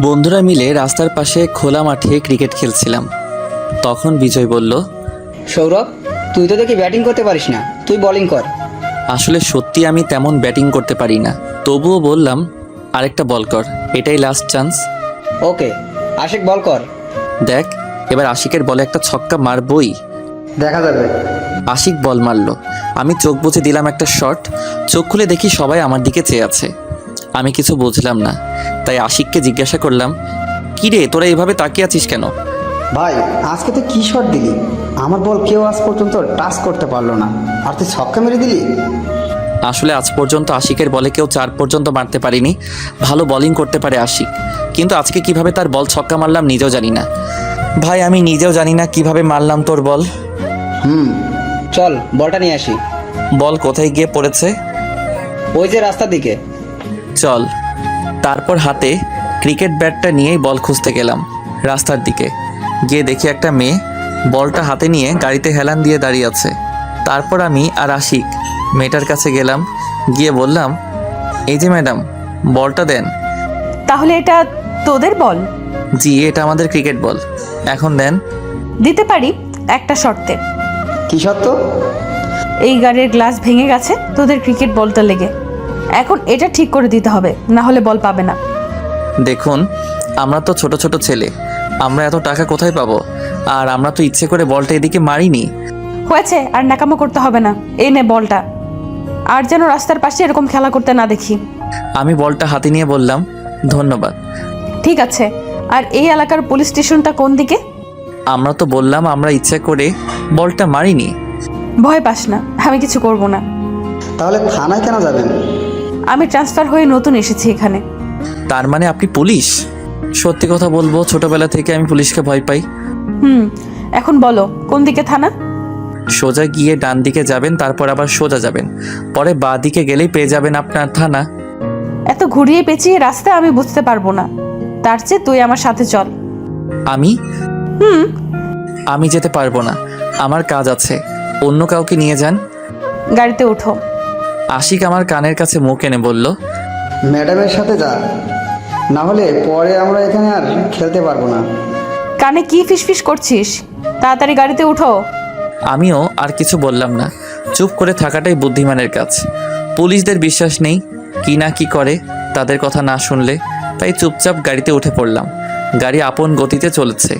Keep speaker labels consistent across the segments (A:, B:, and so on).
A: বন্ধুরা মিলে রাস্তার পাশে খোলা মাঠে ক্রিকেট খেলছিলাম। তখন বিজয় বলল,
B: সৌরভ, তুই তো দেখি ব্যাটিং করতে পারিস না, তুই বোলিং কর।
A: আসলে সত্যি আমি তেমন ব্যাটিং করতে পারি না, তবুও বললাম আরেকটা বল কর, এটাই লাস্ট চান্স।
B: ওকে, আশিক বল কর।
A: দেখ, এবার আশিকের বলে একটা ছক্কা মারবই।
B: দেখা যাবে।
A: আশিক বল মারল, আমি চোখ বুজে দিলাম একটা শট। চোখ খুলে দেখি সবাই আমার দিকে চেয়ে আছে। আমি কিছু বুঝলাম না, তাই আশিককে জিজ্ঞাসা করলাম, কি রে তোরা এভাবে তাকিয়ে আছিস কেন?
C: ভাই, আজকে তুই কি শট দিলি? আমার বল কেউ আজ পর্যন্ত টাচ করতে পারলো না, আর তুই ছক্কা মেরে দিলি।
A: আসলে আজ পর্যন্ত আশিকের বলে কেউ 4 পর্যন্ত মারতে পারিনি। ভালো বোলিং করতে পারে আশিক, কিন্তু আজকে কিভাবে তার বল ছক্কা মারলাম নিজেও জানি না। ভাই, আমি নিজেও জানি না কিভাবে মারলাম তোর বল।
B: চল বলটা নিয়ে আসি।
A: বল কোথায় গিয়ে পড়েছে?
B: ওই যে রাস্তার দিকে।
A: চল। তারপর হাতে ক্রিকেট ব্যাটটা নিয়েই বল খুঁজতে গেলাম রাস্তার দিকে। গিয়ে দেখি একটা মেয়ে বলটা হাতে নিয়ে গাড়িতে হেলান দিয়ে দাঁড়িয়ে আছে। তারপর আমি আর আশিক মেয়েটার কাছে গেলাম, গিয়ে বললাম, এই যে ম্যাডাম, বলটা দেন।
D: তাহলে এটা তোদের বল?
A: জি, এটা আমাদের ক্রিকেট বল। এখন দেন।
D: দিতে পারি, একটা শর্তে।
C: কি সত্য?
D: এই গাড়ির গ্লাস ভেঙে গেছে তোদের ক্রিকেট বলটা লেগে, এখন এটা ঠিক করে দিতে হবে, না হলে বল পাবে না।
A: দেখুন, আমরা তো ছোট ছোট ছেলে, আমরা এত টাকা কোথায় পাবো? আর আমরা তো ইচ্ছে করে বলটা এদিকে মারিনি।
D: হয়েছে, আর নাকামো করতে হবে না। এই নে বলটা, আর যেন রাস্তার পাশে এরকম খেলা করতে না দেখি।
A: আমি বলটা হাতে নিয়ে বললাম, ধন্যবাদ।
D: ঠিক আছে, আর এই এলাকার পুলিশ স্টেশনটা কোন দিকে?
A: আমরা তো বললাম আমরা ইচ্ছে করে বলটা মারিনি।
D: ভয় পাস না, আমি কিছু করব না।
C: তাহলে থানায় কেন যাবেন?
D: আমি ট্রান্সফার হয়ে নতুন এসেছি এখানে।
A: তার মানে আপনি পুলিশ? সত্যি কথা বলবো, ছোটবেলা থেকে আমি পুলিশকে ভয় পাই।
D: এখন বলো কোন দিকে থানা?
A: সোজা গিয়ে ডান দিকে যাবেন, তারপর আবার সোজা যাবেন, পরে বাঁ দিকে গেলেই পেয়ে যাবেন আপনার থানা।
D: এত ঘুরিয়ে পেঁচিয়ে রাস্তা আমি বুঝতে পারবো না, তার চেয়ে তুই আমার সাথে চল।
A: আমি আমি যেতে পারবো না, আমার কাজ আছে, অন্য কাউকে নিয়ে যান।
D: গাড়িতে ওঠো।
A: আশিক আমার কানের কাছে মুখ এনে বলল,
C: ম্যাডামের সাথে যা, না হলে পরে আমরা এখানে আর খেলতে পারবো না।
D: কানে কি ফিসফিস করছিস? তাড়াতাড়ি গাড়িতে উঠো।
A: আমিও আর কিছু বললাম না, চুপ করে থাকাটাই বুদ্ধিমানের কাজ। পুলিশদের বিশ্বাস নেই, কি না কি করে তাদের কথা না শুনলে, তাই চুপচাপ গাড়িতে উঠে পড়লাম। গাড়ি আপন গতিতে চলেছে,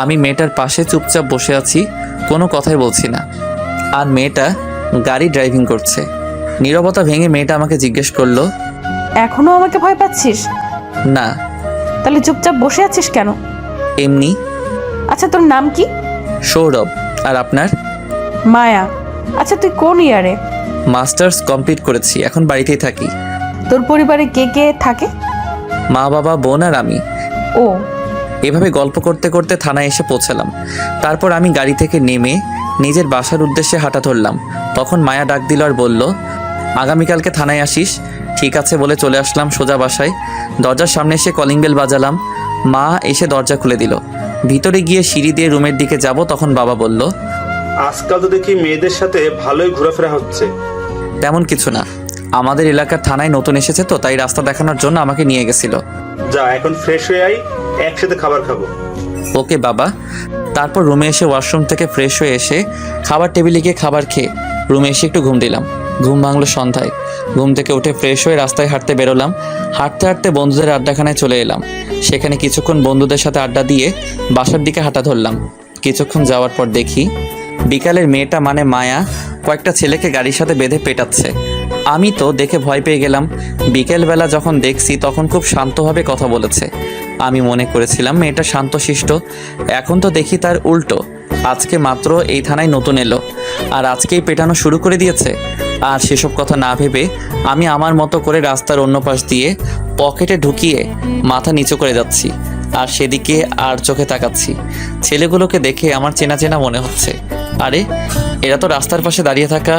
A: আমি মেয়েটার পাশে চুপচাপ বসে আছি, কোনো কথাই বলছি না। আর মেয়েটা গাড়ি ড্রাইভিং করছে। নীরবতা ভেঙে মেয়েটা আমাকে জিজ্ঞেস করলো,
D: এখনো আমাকে ভয় পাচ্ছিস?
A: না।
D: তাহলে চুপচাপ বসে আছিস কেন?
A: এমনি।
D: আচ্ছা, তোর নাম কি?
A: সৌরভ। আর আপনার?
D: মায়া। আচ্ছা, তুই কোন ইয়ারে?
A: মাস্টার্স কমপ্লিট করেছি, এখন বাড়িতেই থাকি।
D: তোর পরিবারে কে কে থাকে?
A: মা, বাবা, বোন আর আমি।
D: ও।
A: এভাবে গল্প করতে করতে থানায় এসে পৌঁছালাম। তারপর আমি গাড়ি থেকে নেমে নিজের বাসার উদ্দেশ্যে হাঁটা ধরলাম। তখন মায়া ডাক দিল আর বলল, আগামীকালকে থানায় আসিস। ঠিক আছে বলে চলে আসলাম সোজা বাসায়। দরজার সামনে এসে কলিং বেল বাজালাম। মা এসে দরজা খুলে দিল। ভিতরে গিয়ে সিঁড়ি দিয়ে রুমের দিকে যাব, তখন বাবা বলল,
E: আজকাল তো দেখি মেয়েদের সাথে ভালোই ঘোরাফেরা হচ্ছে।
A: তেমন কিছু না, আমাদের এলাকার থানায় নতুন এসেছে তো, তাই রাস্তা দেখানোর জন্য আমাকে নিয়ে গেছিল।
E: যা, এখন ফ্রেশ হয়ে আই, একসাথে খাবার খাবো।
A: ওকে বাবা। তারপর রুমে এসে ওয়াশরুম থেকে ফ্রেশ হয়ে এসে খাবার টেবিলে গিয়ে খাবার খেয়ে রুমে এসে একটু ঘুম দিলাম। ঘুম ভাঙলো সন্ধ্যায়। ঘুম থেকে উঠে ফ্রেশ হয়ে রাস্তায় হাঁটতে বেরোলাম। হাঁটতে হাঁটতে বন্ধুদের আড্ডাখানায় চলে এলাম। সেখানে কিছুক্ষণ বন্ধুদের সাথে আড্ডা দিয়ে বাসার দিকে হাঁটা ধরলাম। কিছুক্ষণ যাওয়ার পর দেখি বিকালের মেয়েটা মানে মায়া কয়েকটা ছেলেকে গাড়ির সাথে বেঁধে পেটাচ্ছে। আমি তো দেখে ভয় পেয়ে গেলাম। বিকেলবেলা যখন দেখছি তখন খুব শান্তভাবে কথা বলেছে। আমি মনে করেছিলাম মেয়েটা শান্তশিষ্ট, এখন তো দেখি তার উল্টো। আজকে মাত্র এই থানায় নতুন এলো আর আজকেই পেটানো শুরু করে দিয়েছে। আর সেসব কথা না ভেবে আমি আমার মতো করে রাস্তার অন্য পাশ দিয়ে পকেটে ঢুকিয়ে মাথা নিচু করে যাচ্ছি, আর সেদিকে আর চোখে তাকাচ্ছি। ছেলেগুলোকে দেখে আমার চেনা চেনা মনে হচ্ছে। আরে, এরা তো রাস্তার পাশে দাঁড়িয়ে থাকা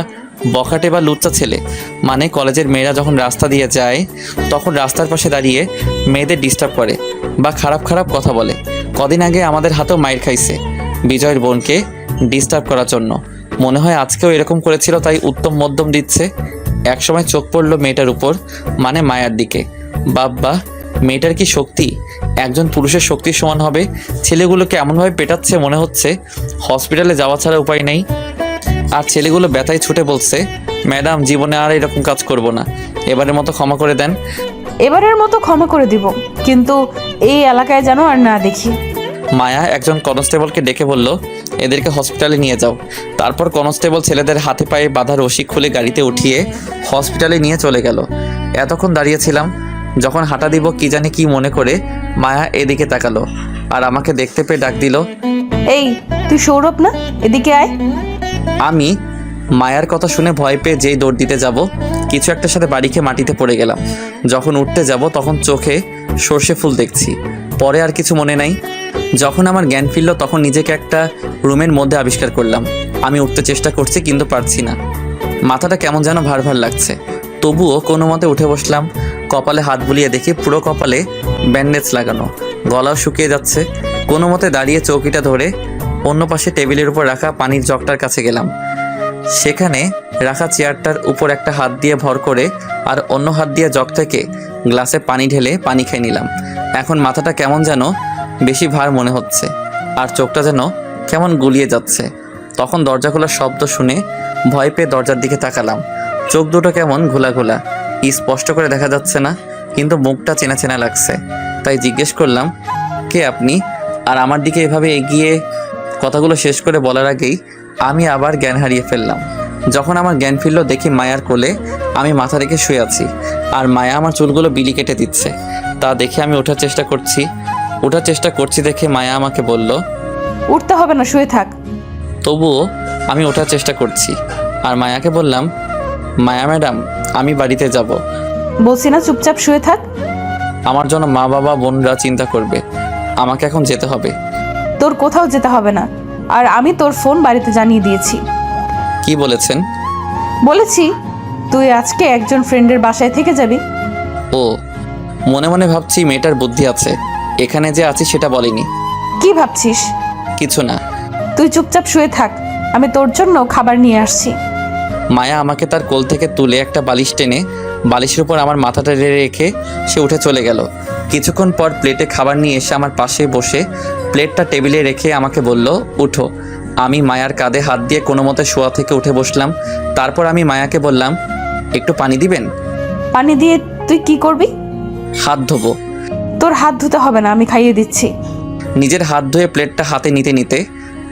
A: বখাটে বা লুচ্চা ছেলে। মানে কলেজের মেয়েরা যখন রাস্তা দিয়ে যায় তখন রাস্তার পাশে দাঁড়িয়ে মেয়েদের ডিস্টার্ব করে বা খারাপ খারাপ কথা বলে। কদিন আগে আমাদের হাতেও মাইর খাইছে বিজয়ের বোনকে ডিস্টার্ব করার জন্য। মনে হয় আজকেও এরকম করেছিল, তাই উত্তম মধ্যম দিচ্ছে। একসময় চোখ পড়লো মেয়েটার উপর, মানে মায়ার দিকে। বাব্বা, মেয়েটার কি শক্তি! একজন পুরুষের শক্তির সমান হবে। ছেলেগুলোকে এমনভাবে পেটাচ্ছে মনে হচ্ছে হসপিটালে যাওয়া ছাড়া উপায় নেই। আর ছেলেগুলো ব্যথায় ছুটে বলছে, ম্যাডাম জীবনে আর এরকম কাজ করব না, এবারের মতো ক্ষমা করে দেন।
D: এবারের মতো ক্ষমা করে দিব, কিন্তু এই এলাকায় যেন আর না দেখি।
A: মায়া একজন কনস্টেবলকে ডেকে বলল, এদেরকে হসপিটালে নিয়ে যাও। তারপর কনস্টেবল ছেলেদের হাতে পায়ে বাঁধা রশি খুলে গাড়িতে উঠিয়ে হসপিটালে নিয়ে চলে গেল। এতক্ষণ দাঁড়িয়েছিলাম, যখন হাঁটা দিব কি জানি কি মনে করে মায়া এদিকে তাকালো আর আমাকে দেখতে পেয়ে ডাক দিল,
D: এই তুই সৌরভ না? এদিকে আয়।
A: আমি মায়ার কথা শুনে ভয় পেয়ে যেই দৌড় দিতে যাব, কিছু একটার সাথে বাড়ি খেয়ে মাটিতে পড়ে গেলাম। যখন উঠতে যাব তখন চোখে সর্ষে ফুল দেখছি, পরে আর কিছু মনে নাই। যখন আমার জ্ঞান ফিরল তখন নিজেকে একটা রুমের মধ্যে আবিষ্কার করলাম। আমি উঠতে চেষ্টা করছি কিন্তু পারছি না, মাথাটা কেমন যেন ভার ভার লাগছে। তবুও কোনো মতে উঠে বসলাম। কপালে হাত বুলিয়ে দেখি পুরো কপালে ব্যান্ডেজ লাগানো, গলাও শুকিয়ে যাচ্ছে। কোনো মতে দাঁড়িয়ে চৌকিটা ধরে অন্য পাশে টেবিলের উপর রাখা পানির জগটার কাছে গেলাম। সেখানে রাখা চেয়ারটার উপর একটা হাত দিয়ে ভর করে আর অন্য হাত দিয়ে জগ থেকে গ্লাসে পানি ঢেলে পানি খেয়ে নিলাম। এখন মাথাটা কেমন যেন বেশি ভার মনে হচ্ছে আর চোখটা যেন কেমন গুলিয়ে যাচ্ছে। তখন দরজা খোলার শব্দ শুনে ভয় পেয়ে দরজার দিকে তাকালাম। চোখ দুটো কেমন ঘোলা ঘোলা, স্পষ্ট করে দেখা যাচ্ছে না, কিন্তু মুখটা চেনা চেনা লাগছে। তাই জিজ্ঞেস করলাম, কে আপনি? আর আমার দিকে এভাবে এগিয়ে কথাগুলো শেষ করে বলার আগেই আমি আবার জ্ঞান হারিয়ে ফেললাম। যখন আমার জ্ঞান ফিরল দেখি মায়ার কোলে আমি মাথা রেখে শুয়ে আছি আর মায়া আমার চুলগুলো বিলি কেটে দিচ্ছে। তা দেখে আমি ওঠার চেষ্টা করছি দেখে মায়া আমাকে বলল,
D: উঠতে হবে না, শুয়ে থাক।
A: তবুও আমি ওঠার চেষ্টা করছি আর মায়াকে বললাম, মায়া ম্যাডাম আমি বাড়িতে যাব।
D: বলছি না চুপচাপ শুয়ে থাক।
A: আমার জন্য মা বাবা বোনরা চিন্তা করবে, আমাকে এখন যেতে হবে।
D: তোর কোথাও যেতে হবে না, আর আমি তোর ফোন বাড়িতে জানিয়ে দিয়েছি।
A: কি বলেছেন?
D: বলেছি তুই আজকে একজন ফ্রেন্ডের বাসায় থেকে যাবি।
A: ও, মনে মনে ভাবছি মেয়েটার বুদ্ধি আছে, এখানে যে আছি সেটা বলেনি।
D: কি ভাবছিস?
A: কিছু না।
D: তুই চুপচাপ শুয়ে থাক, আমি তোর জন্য খাবার নিয়ে আসছি।
A: মায়া আমাকে তার কোল থেকে তুলে একটা বালিশ টেনে বালিশের উপর আমার মাথাটা রেখে সে উঠে চলে গেল। কিছুক্ষণ পর প্লেটে খাবার নিয়ে এসে আমার পাশে বসে প্লেটটা টেবিলে রেখে আমাকে বলল, উঠো। আমি মায়ার কাঁধে হাত দিয়ে কোনো মতে শোয়া থেকে উঠে বসলাম। তারপর আমি মায়াকে বললাম, একটু পানি দিবেন?
D: পানি দিয়ে তুই কি করবি?
A: হাত ধোবো।
D: তোর হাত ধুতে হবে না, আমি খাইয়ে দিচ্ছি।
A: নিজের হাত ধুয়ে প্লেটটা হাতে নিতে নিতে,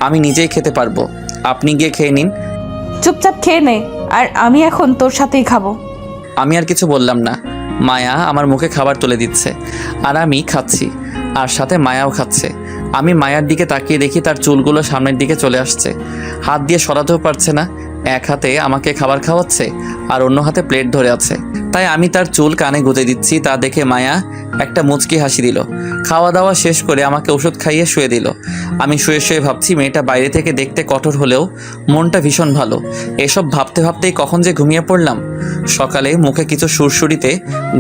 A: আমি নিজেই খেতে পারবো, আপনি গিয়ে খেয়ে নিন।
D: চুপচাপ খেয়ে নে, আর আমি এখন তোর সাথেই খাবো।
A: আমি আর কিছু বললাম না। মায়া আমার মুখে খাবার তুলে দিচ্ছে আর আমি খাচ্ছি, আর সাথে মায়াও খাচ্ছে। আমি মায়ার দিকে তাকিয়ে দেখি তার চুলগুলো সামনের দিকে চলে আসছে, হাত দিয়ে সরাতেও পারছে না। এক হাতে আমাকে খাবার খাওয়াচ্ছে আর অন্য হাতে প্লেট ধরে আছে। তাই আমি তার চুল কানে গুঁজে দিচ্ছি। তা দেখে মায়া একটা মুচকি হাসি দিল। খাওয়া দাওয়া শেষ করে আমাকে ওষুধ খাইয়ে শুয়ে দিল। আমি শুয়ে শুয়ে ভাবছি মেয়েটা বাইরে থেকে দেখতে কঠোর হলেও মনটা ভীষণ ভালো। এসব ভাবতে ভাবতেই কখন যে ঘুমিয়ে পড়লাম। সকালে মুখে কিছু সুরসুরিতে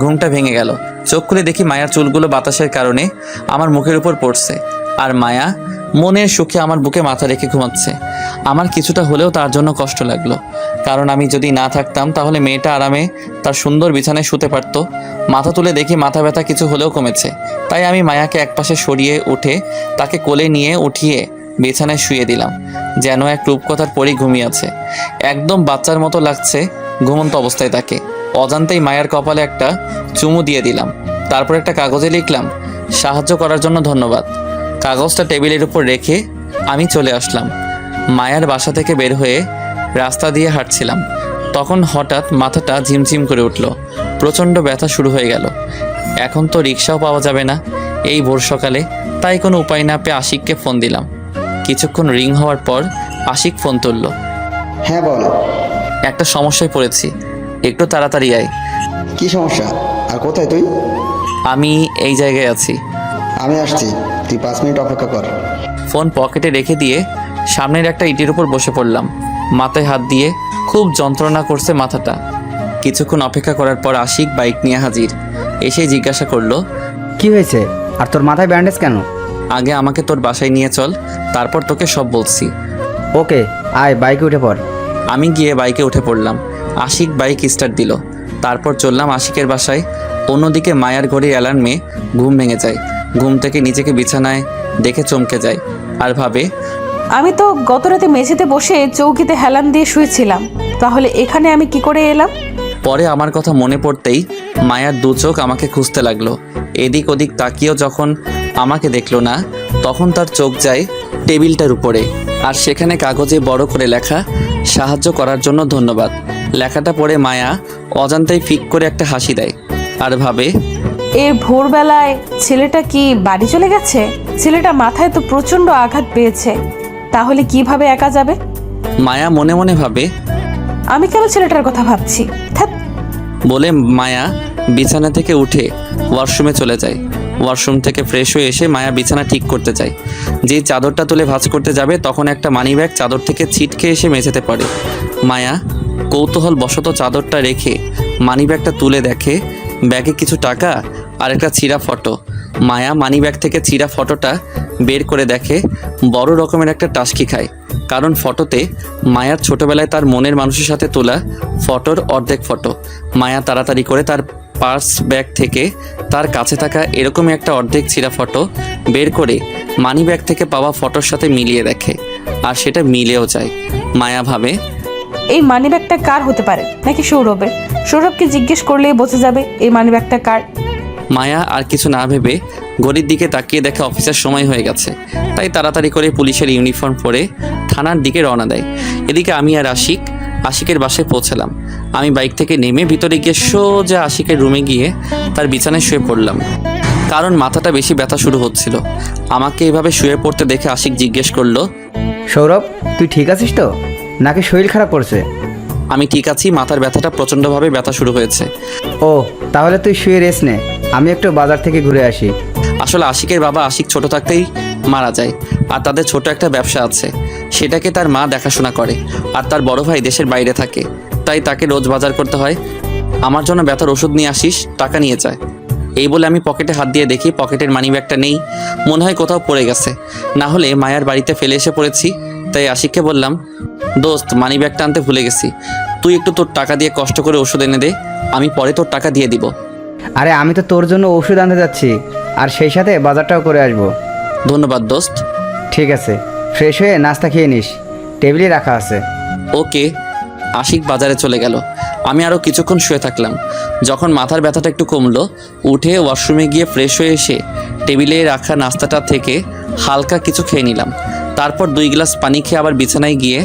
A: ঘুমটা ভেঙে গেল। চোখ খুলে দেখি মায়ার চুলগুলো বাতাসের কারণে আমার মুখের উপর পড়ছে আর মায়া মনের সুখে আমার বুকে মাথা রেখে ঘুমাচ্ছে। আমার কিছুটা হলেও তার জন্য কষ্ট লাগলো, কারণ আমি যদি না থাকতাম তাহলে মেয়েটা আরামে তার সুন্দর বিছানায় শুতে পারত। মাথা তুলে দেখি মাথা ব্যথা কিছু হলেও কমেছে। তাই আমি মায়াকে একপাশে সরিয়ে উঠে তাকে কোলে নিয়ে উঠিয়ে বিছানায় শুয়ে দিলাম, যেন এক রূপকথার পরই ঘুমিয়ে আছে। একদম বাচ্চার মতো লাগছে ঘুমন্ত অবস্থায় তাকে। অজান্তেই মায়ের কপালে একটা চুমু দিয়ে দিলাম। তারপর একটা কাগজে লিখলাম, সাহায্য করার জন্য ধন্যবাদ। কাগজটা টেবিলের উপর রেখে আমি চলে আসলাম। মায়ার বাসা থেকে বের হয়ে রাস্তা দিয়ে হাঁটছিলাম, তখন হঠাৎ মাথাটা ঝিমঝিম করে উঠল। প্রচণ্ড ব্যথা শুরু হয়ে গেল। এখন তো রিক্সাও পাওয়া যাবে না এই ভোর সকালে। তাই কোনো উপায় না পেয়ে আশিককে ফোন দিলাম। কিছুক্ষণ রিং হওয়ার পর আশিক ফোন তুলল।
C: হ্যাঁ বল।
A: একটা সমস্যায় পড়েছি, একটু তাড়াতাড়ি আয়।
C: কি সমস্যা আর কোথায় তুই?
A: আমি এই জায়গায় আছি।
C: আমি আসছি, তুই 5 মিনিট অপেক্ষা কর।
A: ফোন পকেটে রেখে দিয়ে সামনের একটা ইটের উপর বসে পড়লাম। মাথায় হাত দিয়ে খুব যন্ত্রণা করছে মাথাটা। কিছুক্ষণ অপেক্ষা করার পর আশিক বাইক নিয়ে হাজির। এসেই জিজ্ঞাসা করলো,
B: কি হয়েছে? আর তোর মাথায় ব্যান্ডেজ কেন?
A: আগে আমাকে তোর বাসায় নিয়ে চল, তারপর তোকে সব বলছি।
B: ওকে, আয় বাইকে উঠে পড়।
A: আমি গিয়ে বাইকে উঠে পড়লাম। আশিক বাইক স্টার্ট দিল। তারপর চললাম আশিকের বাসায়। অন্যদিকে মায়ার ঘড়ির অ্যালার্মে ঘুম ভেঙে যায়। ঘুম থেকে নিজেকে বিছানায় দেখে চমকে যায় আর ভাবে,
D: আমি তো গত রাতে মেঝেতে বসে চৌকিতে হেলান দিয়ে শুয়েছিলাম, তাহলে এখানে আমি কি করে এলাম?
A: পরে আমার কথা মনে পড়তেই মায়ার দু চোখ আমাকে খুঁজতে লাগলো। এদিক ওদিক তাকিয়েও যখন আমাকে দেখলো না, তখন তার চোখ যায় টেবিলটার উপরে, আর সেখানে কাগজে বড় করে লেখা, সাহায্য করার জন্য ধন্যবাদ। লেখাটা পড়ে মায়া অজান্তেই ফিক করে একটা হাসি দেয় আর ভাবে,
D: এর ভোরবেলায় ছেলেটা কি বাড়ি চলে গেছে? ছেলেটা মাথায় তো প্রচণ্ড আঘাত পেয়েছে, তাহলে কিভাবে একা যাবে?
A: মায়া মনে মনে ভাবে,
D: আমি কেন ছেলেটার কথা ভাবছি? ধ্যাৎ।
A: বলে মায়া বিছানা থেকে উঠে ওয়াশরুমে চলে যায়। ওয়াশরুম থেকে ফ্রেশ হয়ে এসে মায়া বিছানা ঠিক করতে যায়। যেই চাদরটা তুলে ভাঁজ করতে যাবে, তখন একটা মানিব্যাগ চাদর থেকে ছিটকে এসে মেঝেতে পড়ে। মায়া কৌতূহল বশত চাদরটা রেখে মানিব্যাগটা তুলে দেখে ব্যাগে কিছু টাকা আর একটা ছিঁড়া ফটো। মায়া মানিব্যাগ থেকে ছিঁড়া ফটোটা বের করে দেখে বড় রকমের একটা টাসকি খায়, কারণ ফটোতে মায়ার ছোটবেলায় তার মনের মানুষের সাথে তোলা ফটোর অর্ধেক ফটো। মায়া তাড়াতাড়ি করে তার পার্স ব্যাগ থেকে তার কাছে থাকা এরকমই একটা অর্ধেক ছিঁড়া ফটো বের করে মানি ব্যাগ থেকে পাওয়া ফটোর সাথে মিলিয়ে দেখে, আর সেটা মিলেও যায়। মায়া ভাবে,
D: এই মানিব্যাগটা কার হতে পারে? নাকি সৌরভের? সৌরভকে জিজ্ঞেস করলেই বোঝা যাবে এই মানিব্যাগটা কার।
A: মায়া আর কিছু না ভেবে ঘড়ির দিকে তাকিয়ে দেখে অফিসের সময় হয়ে গেছে, তাই তাড়াতাড়ি করে পুলিশের ইউনিফর্ম পরে থানার দিকে রওনা দেয়। এদিকে আমি আর আশিকের বাসায় পৌঁছালাম। আমি বাইক থেকে নেমে ভিতরে গিয়ে সোজা আশিকের রুমে গিয়ে তার বিছানায় শুয়ে পড়লাম, কারণ মাথাটা বেশি ব্যথা শুরু হচ্ছিল। আমাকে এভাবে শুয়ে পড়তে দেখে আশিক জিজ্ঞেস করলো,
C: সৌরভ, তুই ঠিক আছিস তো, নাকি শরীর খারাপ করছে?
A: আমি ঠিক আছি, মাথার ব্যথাটা প্রচণ্ডভাবে ব্যথা শুরু হয়েছে।
C: ও, তাহলে তুই শুয়ে রেস্ট নে, আমি একটু বাজার থেকে ঘুরে আসি।
A: আসলে আশিকের বাবা আশিক ছোট থাকতেই মারা যায়, আর তাদের ছোট একটা ব্যবসা আছে, সেটাকে তার মা দেখাশোনা করে, আর তার বড় ভাই দেশের বাইরে থাকে, তাই তাকে রোজ বাজার করতে হয়। আমার জন্য ব্যথার ওষুধ নিয়ে আসিস, টাকা নিয়ে যায়। এই বলে আমি পকেটে হাত দিয়ে দেখি পকেটের মানিব্যাগটা নেই, মনে হয় কোথাও পড়ে গেছে, না হলে মায়ার বাড়িতে ফেলে এসে পড়েছি। তাই আশিককে বললাম, দোস্ত, মানিব্যাগটা আনতে ভুলে গেছি, তুই একটু তোর টাকা দিয়ে কষ্ট করে ওষুধ এনে দে, আমি পরে তোর টাকা দিয়ে দিব।
C: আরে আমি তো তোর জন্য ওষুধ আনতে যাচ্ছি, আর সেই সাথে বাজারটাও করে আসবো।
A: ধন্যবাদ দোস্ত।
C: ঠিক আছে, ফ্রেশ হয়ে নাস্তা খেয়ে নিস, টেবিলে রাখা আছে।
A: ওকে। আশিক বাজারে চলে গেল। আমি আরও কিছুক্ষণ শুয়ে থাকলাম। যখন মাথার ব্যথাটা একটু কমলো, উঠে ওয়াশরুমে গিয়ে ফ্রেশ হয়ে এসে টেবিলে রাখা নাস্তাটা থেকে হালকা কিছু খেয়ে নিলাম। তারপর 2 গ্লাস পানি খেয়ে আবার বিছানায় গিয়ে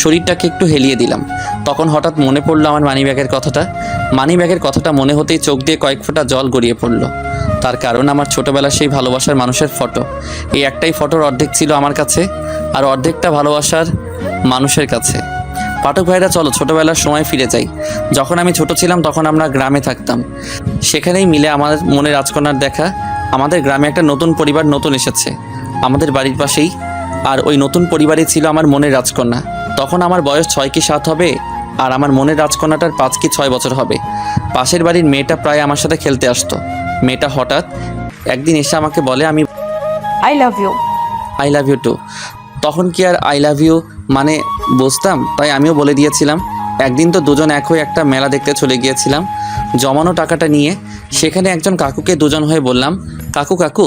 A: শরীরটাকে একটু হেলিয়ে দিলাম। তখন হঠাৎ মনে পড়লো আমার মানিব্যাগের কথাটা। মানিব্যাগের কথাটা মনে হতেই চোখ দিয়ে কয়েক ফোঁটা জল গড়িয়ে পড়লো। তার কারণ আমার ছোটোবেলার সেই ভালোবাসার মানুষের ফটো। এই একটাই ফটোর অর্ধেক ছিল আমার কাছে, আর অর্ধেকটা ভালোবাসার মানুষের কাছে। পাঠক ভাইরা, চলো ছোটোবেলার সময় ফিরে যাই। যখন আমি ছোট ছিলাম তখন আমরা গ্রামে থাকতাম, সেখানেই মিলে আমার মনে রাজকন্যার দেখা। আমাদের গ্রামে একটা নতুন পরিবার নতুন এসেছে আমাদের বাড়ির পাশেই, আর ওই নতুন পরিবারে ছিল আমার মনের রাজকন্যা। তখন আমার বয়স 6 কি 7 হবে, আর আমার মনের রাজকন্যাটার 5 কি 6 বছর হবে। পাশের বাড়ির মেয়েটা প্রায় আমার সাথে খেলতে আসতো। মেয়েটা হঠাৎ একদিন এসে আমাকে বলে, আমি
D: I love you.
A: I love you too. তখন কি আর আই লাভ ইউ মানে বুঝতাম, তাই আমিও বলে দিয়েছিলাম। একদিন তো দুজন এক হয়ে একটা মেলা দেখতে চলে গিয়েছিলাম জমানো টাকাটা নিয়ে। সেখানে একজন কাকুকে দুজন হয়ে বললাম, কাকু কাকু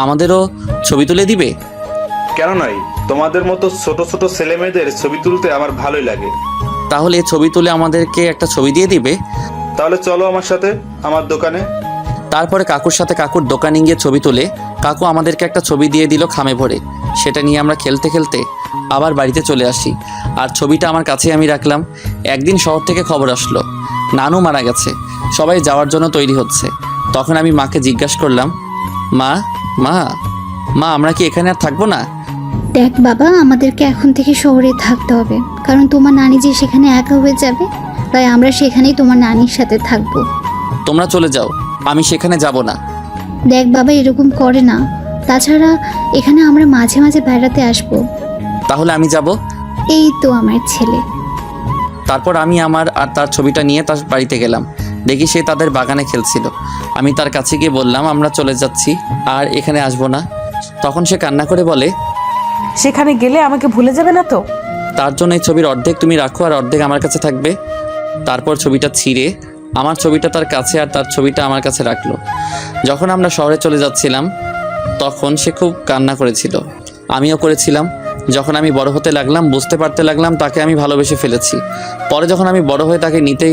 A: আমাদেরও ছবি তুলে দিবে?
E: কেন নয়, তোমাদের মতো ছোট ছোট ছেলে মেয়েদের ছবি তুলতে আমার ভালোই লাগে।
A: তাহলে ছবি তুলে আমাদেরকে একটা ছবি দিয়ে দিবে?
E: তাহলে চলো আমার সাথে আমার দোকানে।
A: তারপরে কাকুর সাথে কাকুর দোকানে গিয়ে ছবি তুলে কাকু আমাদেরকে একটা ছবি দিয়ে দিল খামে ভরে। সেটা নিয়ে আমরা খেলতে খেলতে আবার বাড়িতে চলে আসি, আর ছবিটা আমার কাছেই আমি রাখলাম। একদিন শহর থেকে খবর আসলো নানু মারা গেছে, সবাই যাওয়ার জন্য তৈরি হচ্ছে। তখন আমি মাকে জিজ্ঞাসা করলাম, মা মা মা আমরা কি এখানে আর থাকবো না?
F: দেখ বাবা, আমাদেরকে এখন থেকে শহরে থাকতে হবে, কারণ তোমার নানি যে সেখানে একা হয়ে যাবে, তাই আমরা সেখানেই তোমার নানির সাথে থাকবো।
A: তোমরা চলে যাও, আমি সেখানে যাব না।
F: দেখ বাবা, এরকম করে না, তাছাড়া এখানে আমরা মাঝে মাঝে বেড়াতে আসবো।
A: তাহলে আমি যাব।
F: এই তো আমার ছেলে।
A: তারপর আমি আমার আর তার ছবিটা নিয়ে তার বাড়িতে গেলাম। দেখি সে তাদের বাগানে খেলছিল। আমি তার কাছে গিয়ে বললাম, আমরা চলে যাচ্ছি, আর এখানে আসবো না। তখন সে কান্না করে বলে,
D: সেখানে গেলে আমাকে ভুলে যাবে না তো?
A: তার জন্য এই ছবির অর্ধেক তুমি রাখো আর অর্ধেক আমার কাছে থাকবে। তারপর ছবিটা ছিঁড়ে আমার ছবিটা তার কাছে আর তার ছবিটা আমার কাছে রাখলো। যখন আমরা শহরে চলে যাচ্ছিলাম তখন সে খুব কান্না করেছিল, আমিও করেছিলাম। যখন আমি বড় হতে লাগলাম বুঝতে পারতে লাগলাম তাকে আমি ভালোবেসে ফেলেছি। পরে যখন আমি বড় হয়ে তাকে নিতে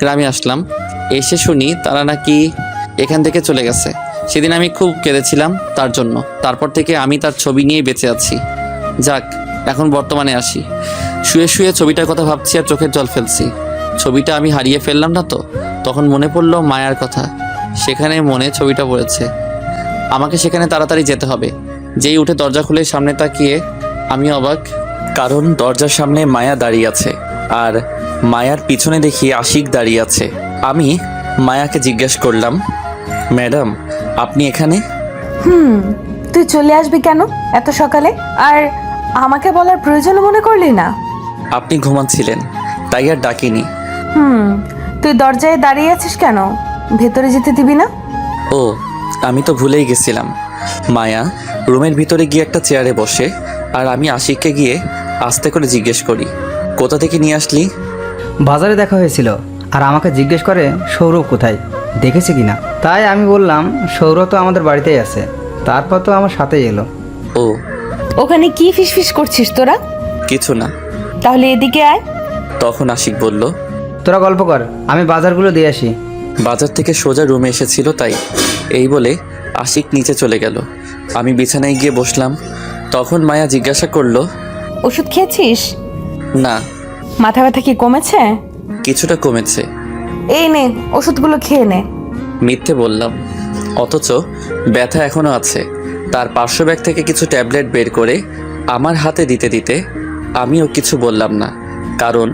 A: গ্রামে আসলাম, এসে শুনি তারা নাকি এখান থেকে চলে গেছে। সেদিন আমি খুব কেঁদেছিলাম তার জন্য। তারপর থেকে আমি তার ছবি নিয়েই বেঁচে আছি। যাক, এখন বর্তমানে আসি। শুয়ে শুয়ে ছবিটার কথা ভাবছি আর চোখের জল ফেলছি। ছবিটা আমি হারিয়ে ফেললাম না তো? তখন মনে পড়লো মায়ার কথা। সেখানে মনে ছবিটা পড়েছে। আমাকে সেখানে তাড়াতাড়ি যেতে হবে। যেই উঠে দরজা খুলে সামনে তাকিয়ে আমি অবাক, কারণ দরজার সামনে মায়া দাঁড়িয়ে আছে আর মায়ার পিছনে দেখি আশিক দাঁড়িয়ে আছে। আমি মায়াকে জিজ্ঞেস করলাম, ম্যাডাম আপনি এখানে?
D: তুই চলে আসবি কেন এত সকালে? আর আমাকে বলার প্রয়োজন মনে করলি না?
A: আপনি ঘুমাচ্ছিলেন তাই আর ডাকিনি।
D: তুই দরজায় দাঁড়িয়ে আছিস কেন? ভেতরে যেতে দিবি না?
A: ও, আমি তো ভুলেই গেছিলাম। মায়া রুমের ভিতরে গিয়ে একটা চেয়ারে বসে আর আমি আশিককে গিয়ে আস্তে করে জিজ্ঞেস করি, কোথা থেকে নিয়ে আসলি?
C: বাজারে দেখা হয়েছিল আর আমাকে জিজ্ঞেস করে সৌরভ কোথায়, দেখেছে কিনা। তাই আমি বললাম সৌরভ তো আমাদের বাড়িতেই আছে। তারপর তো আমার সাথেই এলো।
A: ও,
D: ওখানে কি ফিসফিস করছিস তোরা?
A: কিছু না।
D: তাহলে এদিকে আয়।
A: তখন আশিক বলল,
C: তোরা গল্প কর, আমি বাজারগুলো দিয়ে আসি।
A: বাজার থেকে সোজা রুমে এসেছিল তাই। এই বলে আশিক নিচে চলে গেল। আমি বিছানায় গিয়ে বসলাম। তখন মায়া জিজ্ঞাসা করলো,
D: ওষুধ খেয়েছিস?
A: না,
D: মাথা ব্যথা কি কমেছে?
A: কিছুটা কমেছে।
D: এই নে ওষুধগুলো খেয়ে নে।
A: মিথ্যে বললাম, অথচ ব্যথা এখনো আছে। তার পার্শ্ব ব্যাগ থেকে কিছু ট্যাবলেট বের করে আমার হাতে দিতে দিতে আমিও কিছু বললাম না, কারণ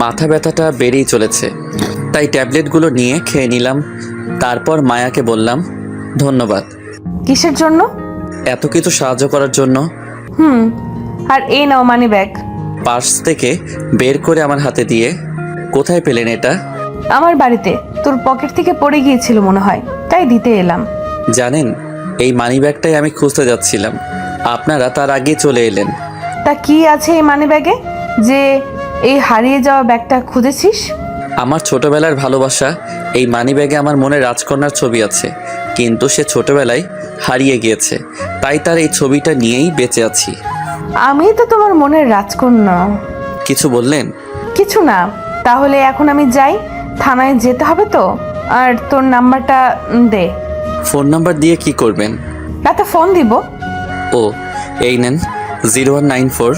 A: মাথা ব্যথাটা বেড়েই চলেছে। তাই ট্যাবলেটগুলো নিয়ে খেয়ে নিলাম। তারপর মায়াকে বললাম, ধন্যবাদ
D: কিসের জন্য?
A: এত কিছু সাহায্য করার জন্য।
D: আর এই নাও মানি ব্যাগ।
A: পার্স থেকে বের করে আমার হাতে দিয়ে, কোথায় পেলেন এটা?
D: আমার বাড়িতে তোর পকেট থেকে পড়ে গিয়েছিল মনে হয়, তাই দিতে এলাম।
A: জানেন, এই মানি ব্যাগটাই আমি খুঁজতে যাচ্ছিলাম, আপনারা তার আগে চলে এলেন।
D: তা কি আছে এই মানি ব্যাগে যে এই হারিয়ে যাওয়া ব্যাগটা খুঁজেছিস?
A: আমার ছোটবেলার ভালোবাসা। এই মানি ব্যাগে আমার মনে রাজকন্যার ছবি আছে, কিন্তু সে ছোটবেলায় হারিয়ে গিয়েছে। তাই তার এই ছবিটা নিয়েই বেঁচে আছি।
D: আমি তো তোমার মনের রাজকন্যা।
A: কিছু বললেন?
D: কিছু না। তাহলে এখন আমি যাই, থানায় যেতে হবে তো। আর তোর নাম্বারটা দে।
A: ফোন নাম্বার দিয়ে কি করবেন?
D: রাতে ফোন দিব।
A: ও, এই নেন 0194।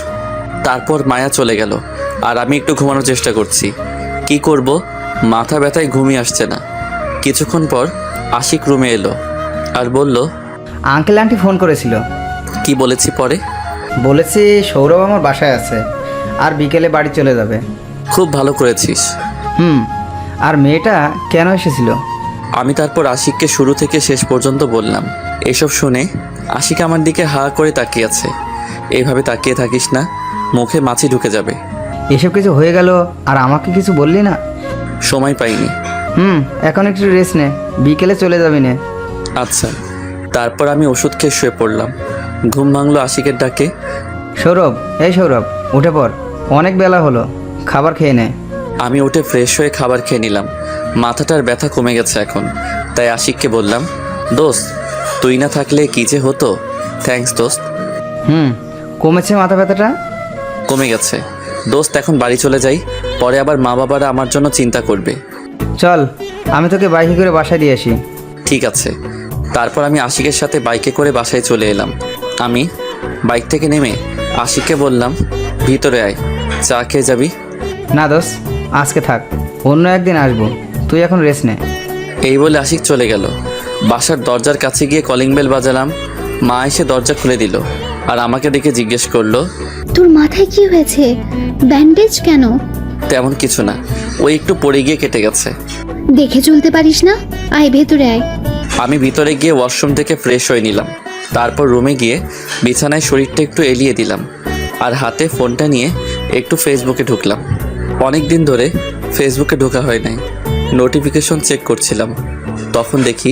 A: তারপর মায়া চলে গেল আর আমি একটু ঘুমানোর চেষ্টা করছি। কি করব, মাথা ব্যথায় ঘুমিয়ে আসছে না। কিছুক্ষণ পর আশিক রুমে এলো আর বলল,
C: আঙ্কেল আন্টি ফোন করেছিল।
A: কি বলেছি পরে?
C: বলেছি সৌরভ আমার বাসায় আছে আর বিকেলে বাড়ি চলে যাবে।
A: খুব ভালো করেছিস।
C: আর মেয়েটা কেন এসেছিল?
A: আমি তারপর আশিককে শুরু থেকে শেষ পর্যন্ত বললাম। এসব শুনে আশিক আমার দিকে হা করে তাকিয়ে আছে। এইভাবে তাকিয়ে থাকিস না, মুখে মাছি ঢুকে যাবে।
C: এসব কিছু হয়ে গেল আর আমাকে কিছু বললি না?
A: সময় পাইনি।
C: এখন একটু রেস্ট নে, বিকেলে চলে যাবি নে।
A: আচ্ছা। তারপর আমি ওষুধ খেয়ে শুয়ে পড়লাম। ঘুম ভাঙলো আশিকের ডাকে।
C: সৌরভ, এই সৌরভ, উঠে পড়, অনেক বেলা হলো, খাবার খেয়ে নে।
A: আমি উঠে ফ্রেশ হয়ে খাবার খেয়ে নিলাম। মাথাটার ব্যথা কমে গেছে এখন। তাই আশিককে বললাম, দোস্ত তুই না থাকলে কী যে হতো। থ্যাঙ্কস দোস্ত।
C: কমেছে মাথা ব্যথাটা?
A: কমে গেছে দোস্ত, এখন বাড়ি চলে যাই, পরে আবার মা বাবারা আমার জন্য চিন্তা করবে।
C: চল, আমি তোকে বাইকে করে বাসায় দিয়ে আসি।
A: ঠিক আছে। তারপর আমি আশিকের সাথে বাইকে করে বাসায় চলে এলাম। আমি বাইক থেকে নেমে আশিককে বললাম, ভিতরে আয়, চা খেয়ে যাবি?
C: না দোস্ত, আজকে থাক, অন্য একদিন আসবো, তুই এখন রেস্ট নে।
A: এই বলে আশিক চলে গেল। বাসার দরজার কাছে গিয়ে কলিং বেল বাজালাম। মা এসে দরজা খুলে দিল আর আমাকে দেখে জিজ্ঞেস করলো,
F: তোর মাথায় কি হয়েছে? ব্যান্ডেজ কেন?
A: তেমন কিছু না, ওই একটু পড়ে গিয়ে কেটে গেছে।
F: দেখে চলতে পারিস না? আয় ভেতরে আয়।
A: আমি ভিতরে গিয়ে ওয়াশরুম থেকে ফ্রেশ হয়ে নিলাম। তারপর রুমে গিয়ে বিছানায় শরীরটা একটু এলিয়ে দিলাম আর হাতে ফোনটা নিয়ে একটু ফেসবুকে ঢুকলাম। অনেক দিন ধরে ফেসবুকে ঢোকা হয় নাই। নোটিফিকেশন চেক করছিলাম, তখন দেখি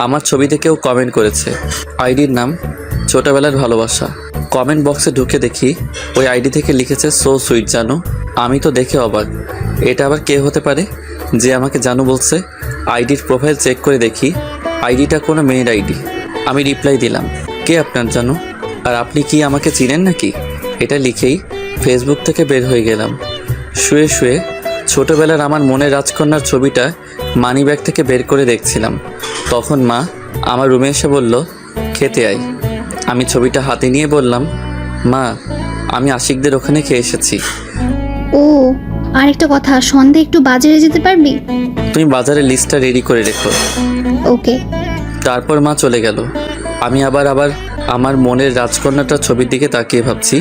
A: আমার ছবিতে কেউ কমেন্ট করেছে। আইডির নাম ছোটবেলার ভালোবাসা। কমেন্ট বক্সে ঢুকে দেখি ওই আইডি থেকে লিখেছে সো সুইট জানো। আমি তো দেখে অবাক, এটা আবার কে হতে পারে? যে আমাকে জানু বলছে। আইডির প্রোফাইল চেক করে দেখি আইডিটা কোনো মেয়ের আইডি। আমি রিপ্লাই দিলাম, কে আপনার জানু, আর আপনি কি আমাকে চিনেন নাকি? এটা লিখেই ফেসবুক থেকে বের হয়ে গেলাম। শুয়ে শুয়ে ছোটবেলার আমার মনের রাজকন্যার ছবিটা মানিব্যাগ থেকে বের করে দেখছিলাম। তখন মা আমার রুমে এসে বলল, খেতে আয়। আমি ছবিটা হাতে নিয়ে বললাম, মা আমি আশিকদের ওখানে খেয়ে এসেছি।
F: ও আরেকটা কথা, সন্ধ্যে একটু বাজারে যেতে পারবি?
A: তুমি বাজারের লিস্টটা রেডি করে রেখো।
F: ওকে।
A: তারপর মা চলে গেল। আমি আবার আমার মনের রাজকন্যাটার ছবির দিকে তাকিয়ে ভাবছি,